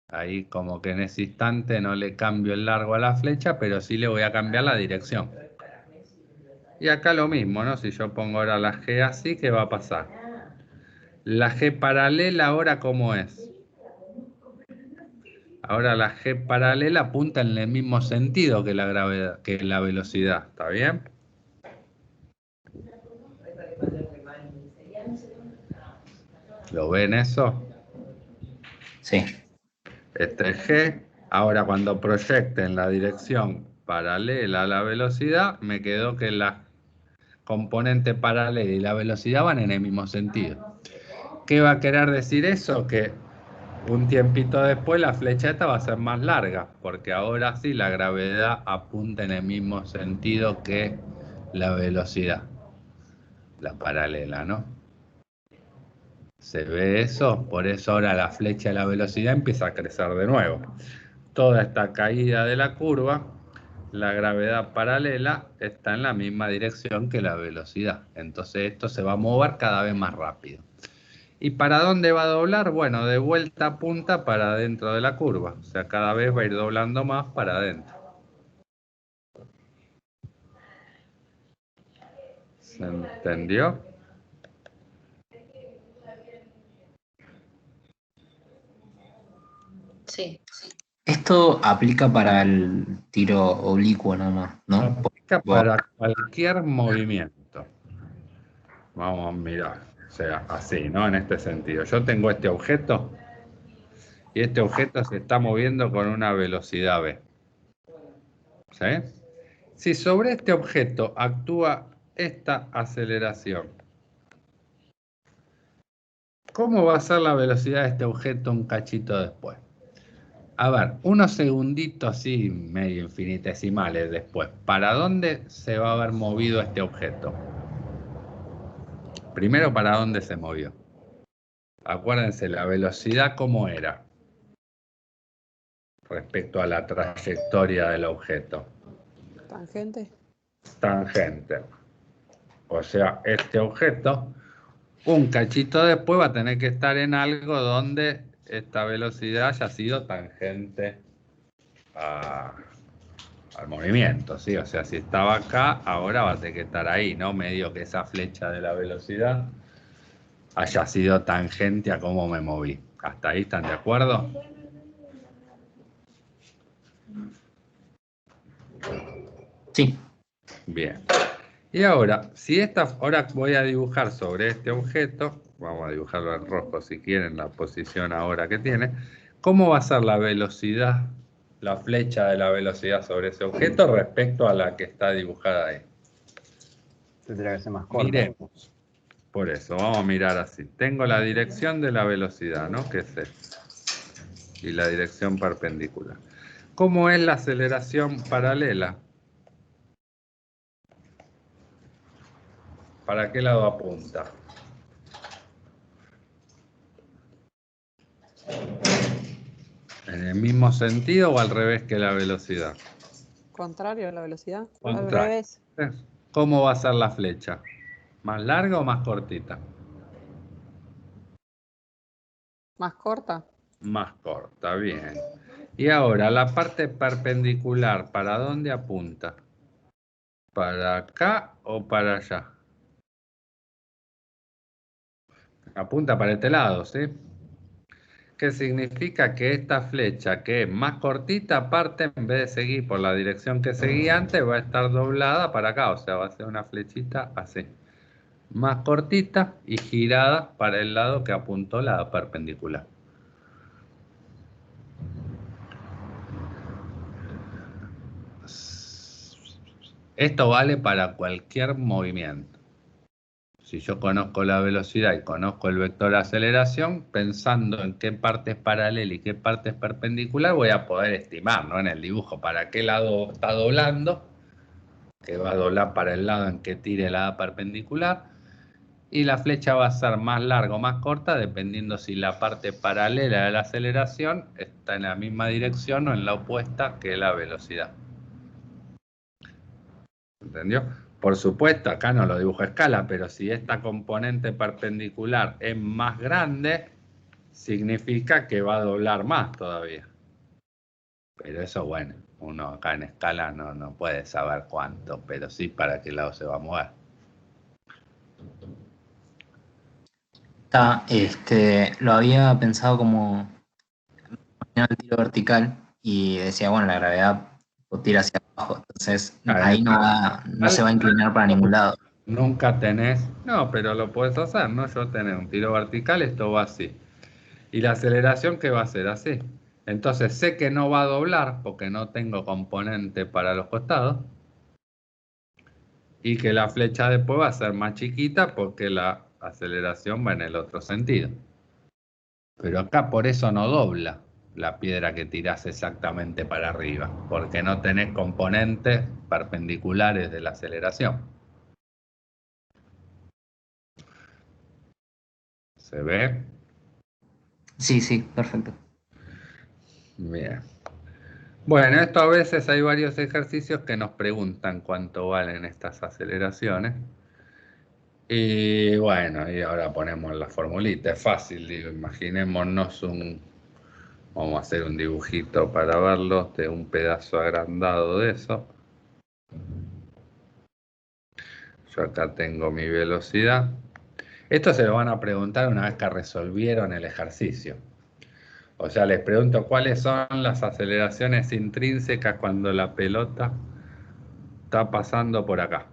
Ahí como que en ese instante no le cambio el largo a la flecha, pero sí le voy a cambiar la dirección. Y acá lo mismo, ¿no? Si yo pongo ahora la G así, ¿qué va a pasar? La G paralela ahora, ¿cómo es? Ahora la G paralela apunta en el mismo sentido que la gravedad, que la velocidad, ¿está bien? ¿Lo ven eso? Sí. Este G, ahora cuando proyecte en la dirección paralela a la velocidad, me quedó que la componente paralela y la velocidad van en el mismo sentido. ¿Qué va a querer decir eso? Que un tiempito después la flecha esta va a ser más larga, porque ahora sí la gravedad apunta en el mismo sentido que la velocidad, la paralela, ¿no? ¿Se ve eso? Por eso ahora la flecha de la velocidad empieza a crecer de nuevo. Toda esta caída de la curva, la gravedad paralela está en la misma dirección que la velocidad. Entonces esto se va a mover cada vez más rápido. ¿Y para dónde va a doblar? Bueno, de vuelta a punta para adentro de la curva. O sea, cada vez va a ir doblando más para adentro. ¿Se entendió? Sí. Esto aplica para el tiro oblicuo nomás, ¿no? Aplica para cualquier movimiento. Vamos a mirar. O sea, así, ¿no? En este sentido. Yo tengo este objeto y este objeto se está moviendo con una velocidad v. ¿Sí? Si sobre este objeto actúa esta aceleración, ¿cómo va a ser la velocidad de este objeto un cachito después? A ver, unos segunditos así, medio infinitesimales después. ¿Para dónde se va a haber movido este objeto? Primero, ¿para dónde se movió? Acuérdense, la velocidad, ¿cómo era? Respecto a la trayectoria del objeto. Tangente. Tangente. O sea, este objeto, un cachito después va a tener que estar en algo donde esta velocidad haya sido tangente al movimiento, ¿sí? O sea, si estaba acá, ahora va a tener que estar ahí, ¿no? Medio que esa flecha de la velocidad haya sido tangente a cómo me moví. ¿Hasta ahí están de acuerdo? Sí. Bien. Y ahora, ahora voy a dibujar sobre este objeto, vamos a dibujarlo en rojo si quieren, la posición ahora que tiene, ¿cómo va a ser la velocidad, la flecha de la velocidad sobre ese objeto respecto a la que está dibujada ahí? Tendría que ser más corta. Miremos. Por eso, vamos a mirar así. Tengo la dirección de la velocidad, ¿no? Que es esta. Y la dirección perpendicular. ¿Cómo es la aceleración paralela? ¿Para qué lado apunta? ¿En el mismo sentido o al revés que la velocidad? Contrario a la velocidad. Contrario. Al revés. ¿Cómo va a ser la flecha? ¿Más larga o más cortita? Más corta. más corta, bien. Y ahora, la parte perpendicular, ¿para dónde apunta? ¿Para acá o para allá? Apunta para este lado, ¿sí? ¿Qué significa? Que esta flecha, que es más cortita, parte, en vez de seguir por la dirección que seguía antes, va a estar doblada para acá, o sea, va a ser una flechita así. Más cortita y girada para el lado que apuntó la perpendicular. Esto vale para cualquier movimiento. Si yo conozco la velocidad y conozco el vector de aceleración, pensando en qué parte es paralela y qué parte es perpendicular, voy a poder estimar, ¿no? En el dibujo, para qué lado está doblando, que va a doblar para el lado en que tire la perpendicular, y la flecha va a ser más larga o más corta, dependiendo si la parte paralela de la aceleración está en la misma dirección o en la opuesta que la velocidad. ¿Entendió? Por supuesto, acá no lo dibujo a escala, pero si esta componente perpendicular es más grande, significa que va a doblar más todavía. Pero eso, bueno, uno acá en escala no puede saber cuánto, pero sí para qué lado se va a mover. Lo había pensado como el tiro vertical y decía, bueno, la gravedad tira hacia abajo, entonces ahí no se va a inclinar para ningún lado. Nunca tenés, no, pero lo puedes hacer, ¿no? Yo tenés un tiro vertical, esto va así. Y la aceleración, ¿qué va a ser? Así. Entonces sé que no va a doblar porque no tengo componente para los costados. Y que la flecha después va a ser más chiquita porque la aceleración va en el otro sentido. Pero acá por eso no dobla la piedra que tirás exactamente para arriba, porque no tenés componentes perpendiculares de la aceleración. ¿Se ve? Sí, sí, perfecto. Bien. Bueno, esto a veces hay varios ejercicios que nos preguntan cuánto valen estas aceleraciones. Y bueno, y ahora ponemos la formulita, es fácil, digo, imaginémonos vamos a hacer un dibujito para verlo, de un pedazo agrandado de eso. Yo acá tengo mi velocidad. Esto se lo van a preguntar una vez que resolvieron el ejercicio. O sea, les pregunto cuáles son las aceleraciones intrínsecas cuando la pelota está pasando por acá.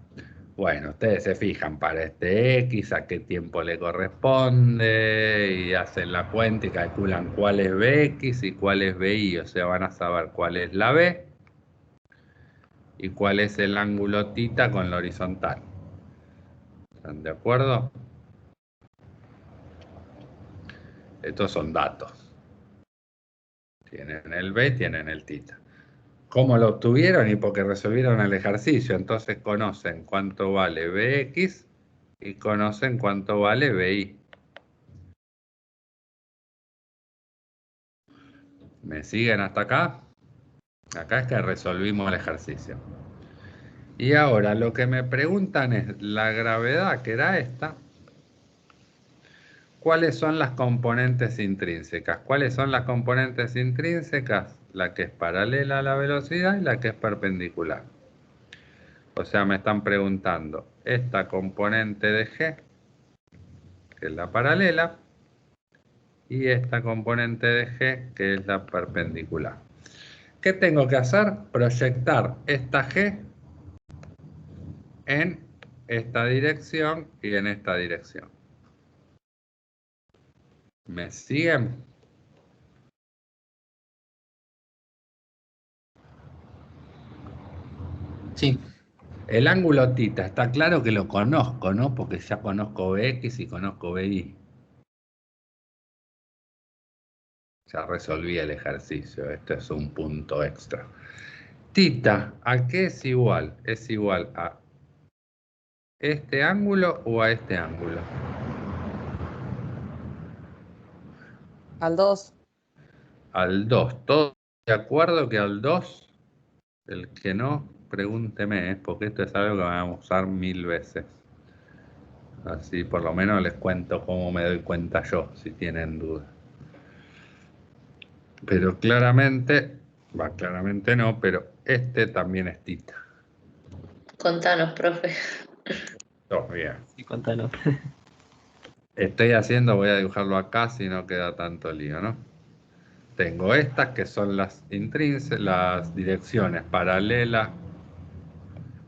Bueno, ustedes se fijan para este X, a qué tiempo le corresponde, y hacen la cuenta y calculan cuál es Bx y cuál es By. O sea, van a saber cuál es la B y cuál es el ángulo θ con la horizontal. ¿Están de acuerdo? Estos son datos. Tienen el B, tienen el θ. ¿Cómo lo obtuvieron? Y porque resolvieron el ejercicio. Entonces conocen cuánto vale Bx y conocen cuánto vale By. ¿Me siguen hasta acá? Acá es que resolvimos el ejercicio. Y ahora lo que me preguntan es la gravedad, que era esta. ¿Cuáles son las componentes intrínsecas? ¿Cuáles son las componentes intrínsecas? La que es paralela a la velocidad y la que es perpendicular. O sea, me están preguntando esta componente de G, que es la paralela, y esta componente de G, que es la perpendicular. ¿Qué tengo que hacer? Proyectar esta G en esta dirección y en esta dirección. ¿Me siguen? Sí. El ángulo θ, está claro que lo conozco, ¿no? Porque ya conozco Bx y conozco By. Ya resolví el ejercicio, este es un punto extra. Θ, ¿a qué es igual? ¿Es igual a este ángulo o a este ángulo? Al 2. Al 2. ¿Todos de acuerdo que al 2? El que no, pregúnteme, porque esto es algo que vamos a usar 1000 veces. Así por lo menos les cuento cómo me doy cuenta yo, si tienen dudas. Pero claramente no, pero este también es tita. Contanos, profe. Oh, bien. Y contanos. Voy a dibujarlo acá si no queda tanto lío, ¿no? Tengo estas que son las las direcciones paralelas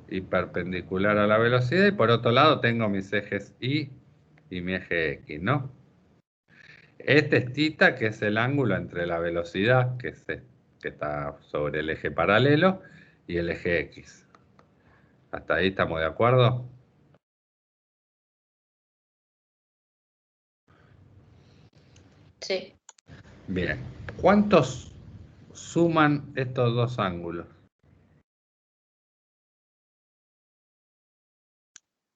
y perpendicular a la velocidad, y por otro lado tengo mis ejes Y y mi eje X, ¿no? Este es tita, que es el ángulo entre la velocidad, que está sobre el eje paralelo, y el eje X. ¿Hasta ahí estamos de acuerdo? Sí. Bien. ¿Cuántos suman estos dos ángulos?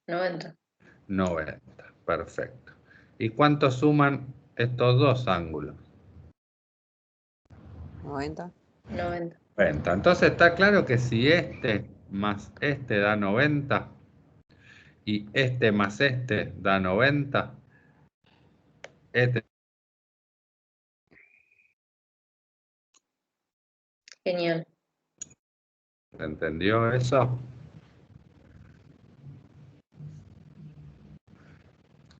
90. 90. Perfecto. ¿Y cuántos suman estos dos ángulos? 90. 90. 90. Entonces está claro que si este más este da 90 y este más este da 90, este... Genial. ¿Se entendió eso?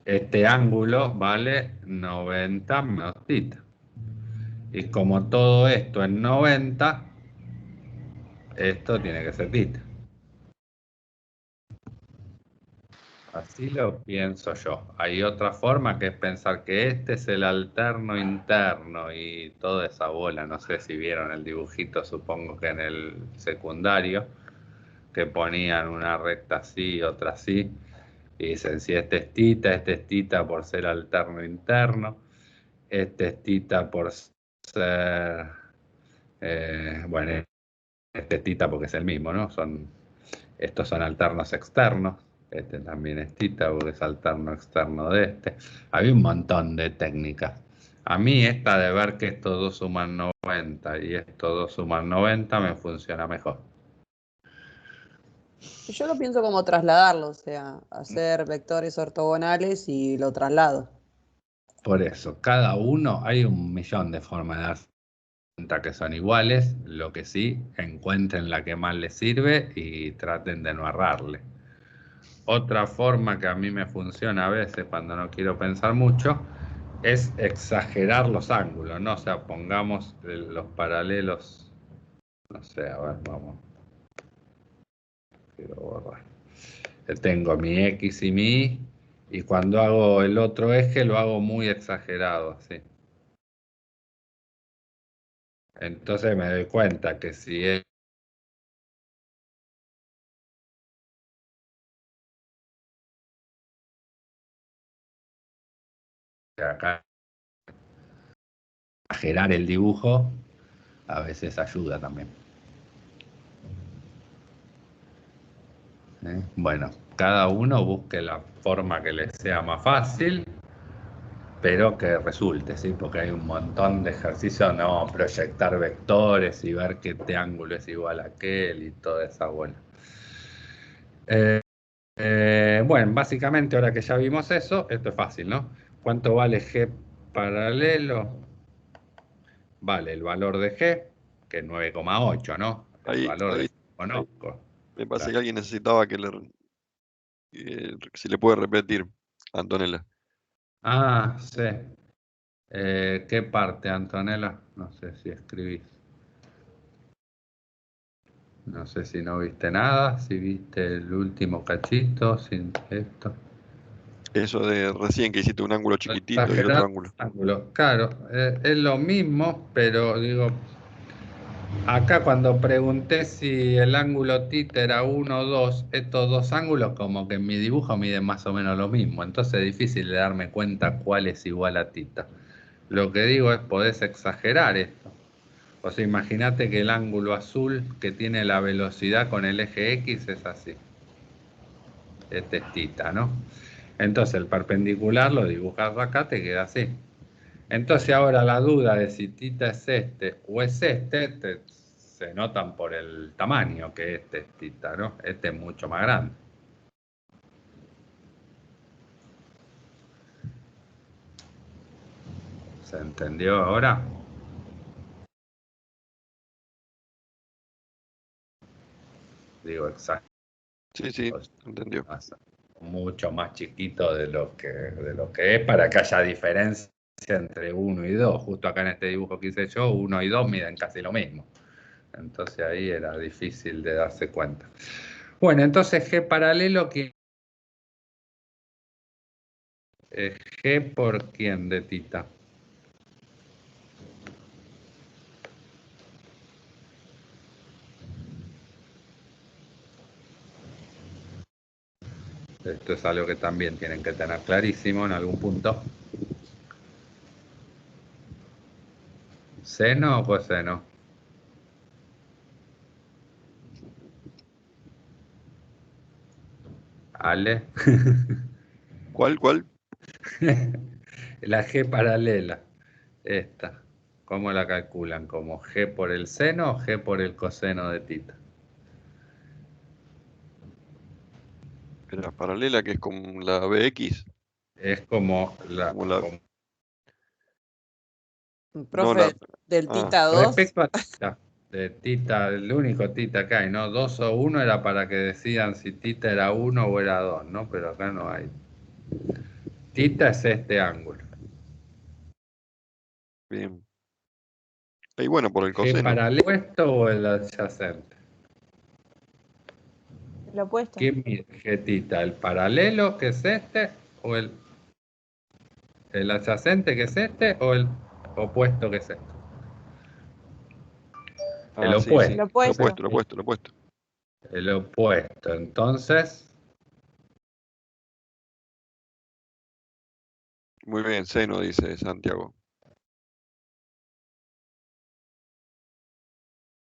Este ángulo vale 90 menos tita. Y como todo esto es 90, esto tiene que ser tita. Así lo pienso yo. Hay otra forma que es pensar que este es el alterno interno y toda esa bola. No sé si vieron el dibujito, supongo que en el secundario, que ponían una recta así y otra así. Y dicen, si este es tita por ser alterno interno, este es tita por ser, bueno, este es tita porque es el mismo, ¿no? Estos son alternos externos. Este también es tita porque es alterno externo de este. Había un montón de técnicas. A mí esta de ver que estos dos suman 90 y estos dos suman 90 me funciona mejor. Yo lo pienso como trasladarlo, o sea, hacer vectores ortogonales y lo traslado. Por eso, cada uno, hay un millón de formas de darse cuenta que son iguales, lo que sí, encuentren la que más les sirve y traten de no errarle. Otra forma que a mí me funciona a veces cuando no quiero pensar mucho es exagerar los ángulos, ¿no? O sea, pongamos los paralelos, no sé, a ver, vamos. Quiero borrar. Tengo mi X y mi Y, y cuando hago el otro eje lo hago muy exagerado, así. Entonces me doy cuenta que si es acá exagerar el dibujo, a veces ayuda también. Bueno, cada uno busque la forma que le sea más fácil, pero que resulte, ¿sí? Porque hay un montón de ejercicios, no, proyectar vectores y ver qué este ángulo es igual a aquel y toda esa bola. Bueno, básicamente ahora que ya vimos eso, esto es fácil, ¿no? ¿Cuánto vale G paralelo? Vale el valor de G, que es 9,8, ¿no? El valor de G conozco. Me parece que alguien necesitaba que si le puede repetir, Antonella. Ah, sí. ¿Qué parte, Antonella? No sé si escribís. No sé si no viste nada, si viste el último cachito, sin esto. Eso de recién que hiciste un ángulo chiquitito y otro ángulo. Claro, es lo mismo, pero digo, acá cuando pregunté si el ángulo tita era 1 o 2, estos dos ángulos como que en mi dibujo miden más o menos lo mismo, entonces es difícil de darme cuenta cuál es igual a tita. Lo que digo es, podés exagerar esto. O sea, imagínate que el ángulo azul que tiene la velocidad con el eje X es así. Este es tita, ¿no? Entonces el perpendicular lo dibujas acá, te queda así. Entonces ahora la duda de si tita es este o es este, se notan por el tamaño que este es tita, ¿no? Este es mucho más grande. ¿Se entendió ahora? digo exacto. Sí, entendió. Mucho más chiquito de lo que es, para que haya diferencia entre 1 y 2. Justo acá en este dibujo que hice yo, 1 y 2 miden casi lo mismo. Entonces ahí era difícil de darse cuenta. Bueno, entonces G paralelo, ¿quién? G por quién de tita. Esto es algo que también tienen que tener clarísimo en algún punto. ¿Seno o coseno? Ale. ¿Cuál? La G paralela. Esta. ¿Cómo la calculan? ¿Como G por el seno o G por el coseno de tita? La paralela, que es como la BX. Es como la... Profe, del tita 2. Respecto a tita, de tita, el único tita que hay, ¿no? 2 o 1 era para que decían si tita era 1 o era 2, ¿no? Pero acá no hay. Tita es este ángulo. Bien. Y bueno, por el ¿G coseno. paralelo opuesto o el adyacente? El opuesto. ¿Quién mide G tita? ¿El paralelo, que es este, o el adyacente, que es este, o el opuesto, que es este? El opuesto. Sí. El opuesto. El opuesto. Entonces... Muy bien, seno, dice Santiago.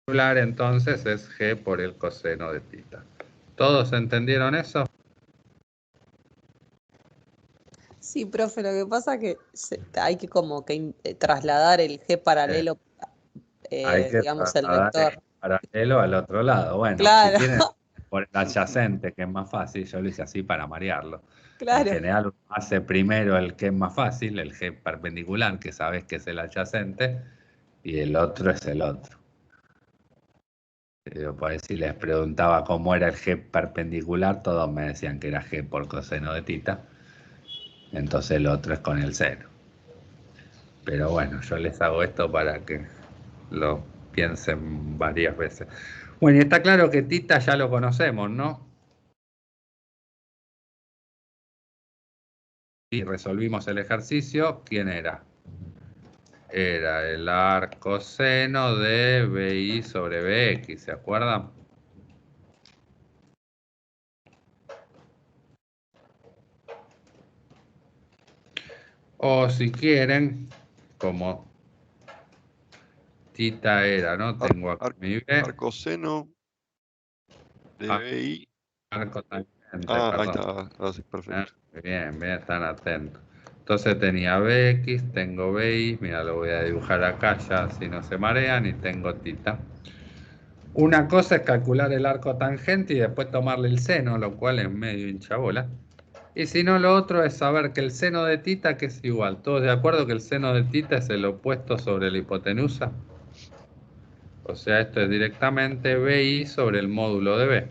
Entonces es G por el coseno de tita. ¿Todos entendieron eso? Sí, profe, lo que pasa es que hay que como que trasladar el G paralelo, Hay que digamos, el trasladar vector. el paralelo al otro lado. Bueno, Claro. si quieren por el adyacente, que es más fácil, yo lo hice así para marearlo. Claro. En general uno hace primero el que es más fácil, el G perpendicular, que sabes que es el adyacente, y el otro es el otro. Por ahí si les preguntaba cómo era el G perpendicular, todos me decían que era G por coseno de tita. Entonces el otro es con el seno. Pero bueno, yo les hago esto para que lo piensen varias veces. Bueno, y está claro que tita ya lo conocemos, ¿no? Y resolvimos el ejercicio. ¿Quién era? Era el arcoseno de BI sobre BX, ¿se acuerdan? O si quieren, como tita era, ¿no? Tengo aquí mi B. Arcoseno de BI. Arco tangente, ahí perdón. está. Perfecto. Bien, están atentos. Entonces tenía BX, tengo BI, mira, lo voy a dibujar acá ya, si no se marean, y tengo tita. Una cosa es calcular el arco tangente y después tomarle el seno, lo cual es medio hinchabola. Y si no, lo otro es saber que el seno de tita, que es igual. ¿Todos de acuerdo que el seno de tita es el opuesto sobre la hipotenusa? O sea, esto es directamente BI sobre el módulo de B.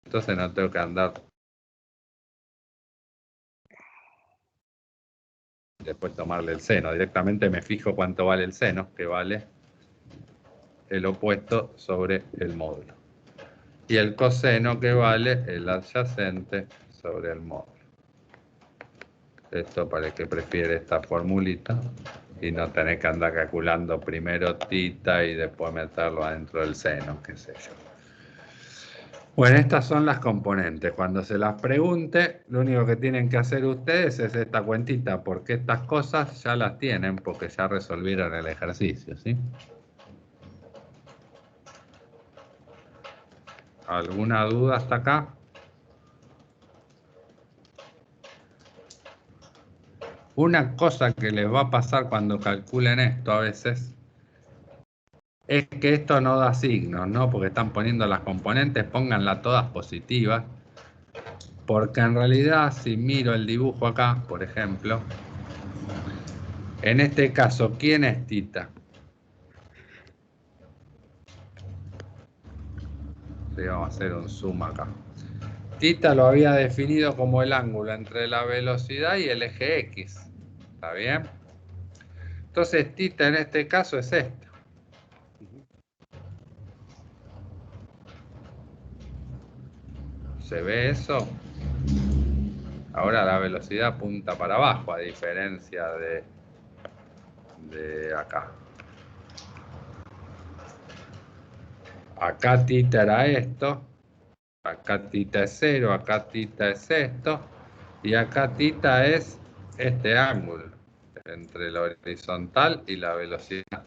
Entonces no tengo que andar después tomarle el seno. Directamente me fijo cuánto vale el seno, que vale el opuesto sobre el módulo. Y el coseno, que vale el adyacente sobre el módulo. Esto para el que prefiere esta formulita y no tener que andar calculando primero tita y después meterlo adentro del seno, qué sé yo. Bueno, estas son las componentes. Cuando se las pregunte, lo único que tienen que hacer ustedes es esta cuentita, porque estas cosas ya las tienen, porque ya resolvieron el ejercicio, ¿sí? ¿Alguna duda hasta acá? Una cosa que les va a pasar cuando calculen esto a veces es que esto no da signos, ¿no? Porque están poniendo las componentes, pónganlas todas positivas. Porque en realidad, si miro el dibujo acá, por ejemplo, en este caso, ¿quién es tita? Sí, vamos a hacer un zoom acá. Tita lo había definido como el ángulo entre la velocidad y el eje X. ¿Está bien? Entonces, tita en este caso es esto. ¿Se ve eso? Ahora la velocidad apunta para abajo, a diferencia de acá. Acá tita era esto. Acá tita es 0, acá tita es esto. Y acá tita es este ángulo entre la horizontal y la velocidad.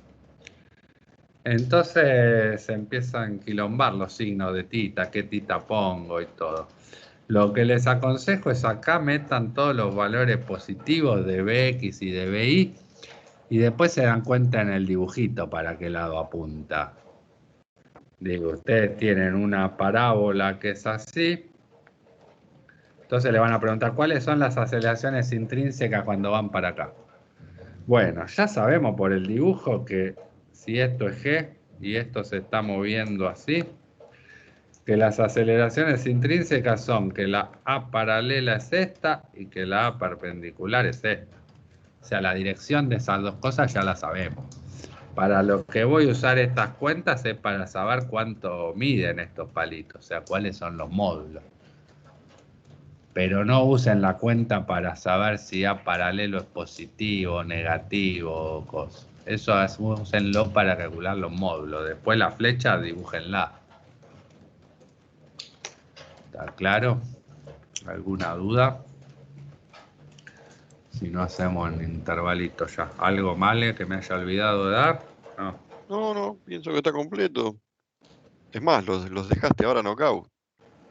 Entonces se empiezan a enquilombar los signos de tita, qué tita pongo y todo. Lo que les aconsejo es acá metan todos los valores positivos de Bx y de Bi y después se dan cuenta en el dibujito para qué lado apunta. Digo, ustedes tienen una parábola que es así. Entonces le van a preguntar cuáles son las aceleraciones intrínsecas cuando van para acá. Bueno, ya sabemos por el dibujo que si esto es G y esto se está moviendo así, que las aceleraciones intrínsecas son que la A paralela es esta y que la A perpendicular es esta. O sea, la dirección de esas dos cosas ya la sabemos. Para lo que voy a usar estas cuentas es para saber cuánto miden estos palitos, o sea, cuáles son los módulos. Pero no usen la cuenta para saber si A paralelo es positivo, negativo o cosa. Eso úsenlo para calcular los módulos. Después la flecha dibújenla. ¿Está claro? ¿Alguna duda? Si no hacemos en intervalito ya. ¿Algo mal que me haya olvidado de dar? No. No, pienso que está completo. Es más, los dejaste ahora knockout.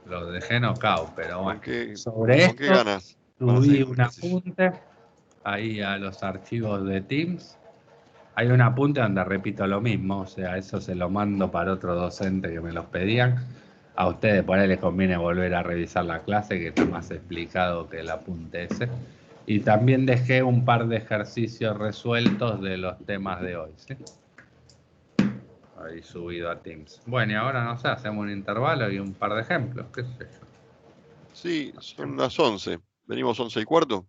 Los dejé knockout, pero bueno. ¿Con qué ganas? Subí un apunte ahí a los archivos de Teams. Hay un apunte donde repito lo mismo, o sea, eso se lo mando para otro docente que me los pedían. A ustedes por ahí les conviene volver a revisar la clase, que está más explicado que el apunte ese. Y también dejé un par de ejercicios resueltos de los temas de hoy, ¿sí? Ahí subido a Teams. Bueno, y ahora no sé, hacemos un intervalo y un par de ejemplos, qué sé yo. Sí, son las 11. Venimos 11:15.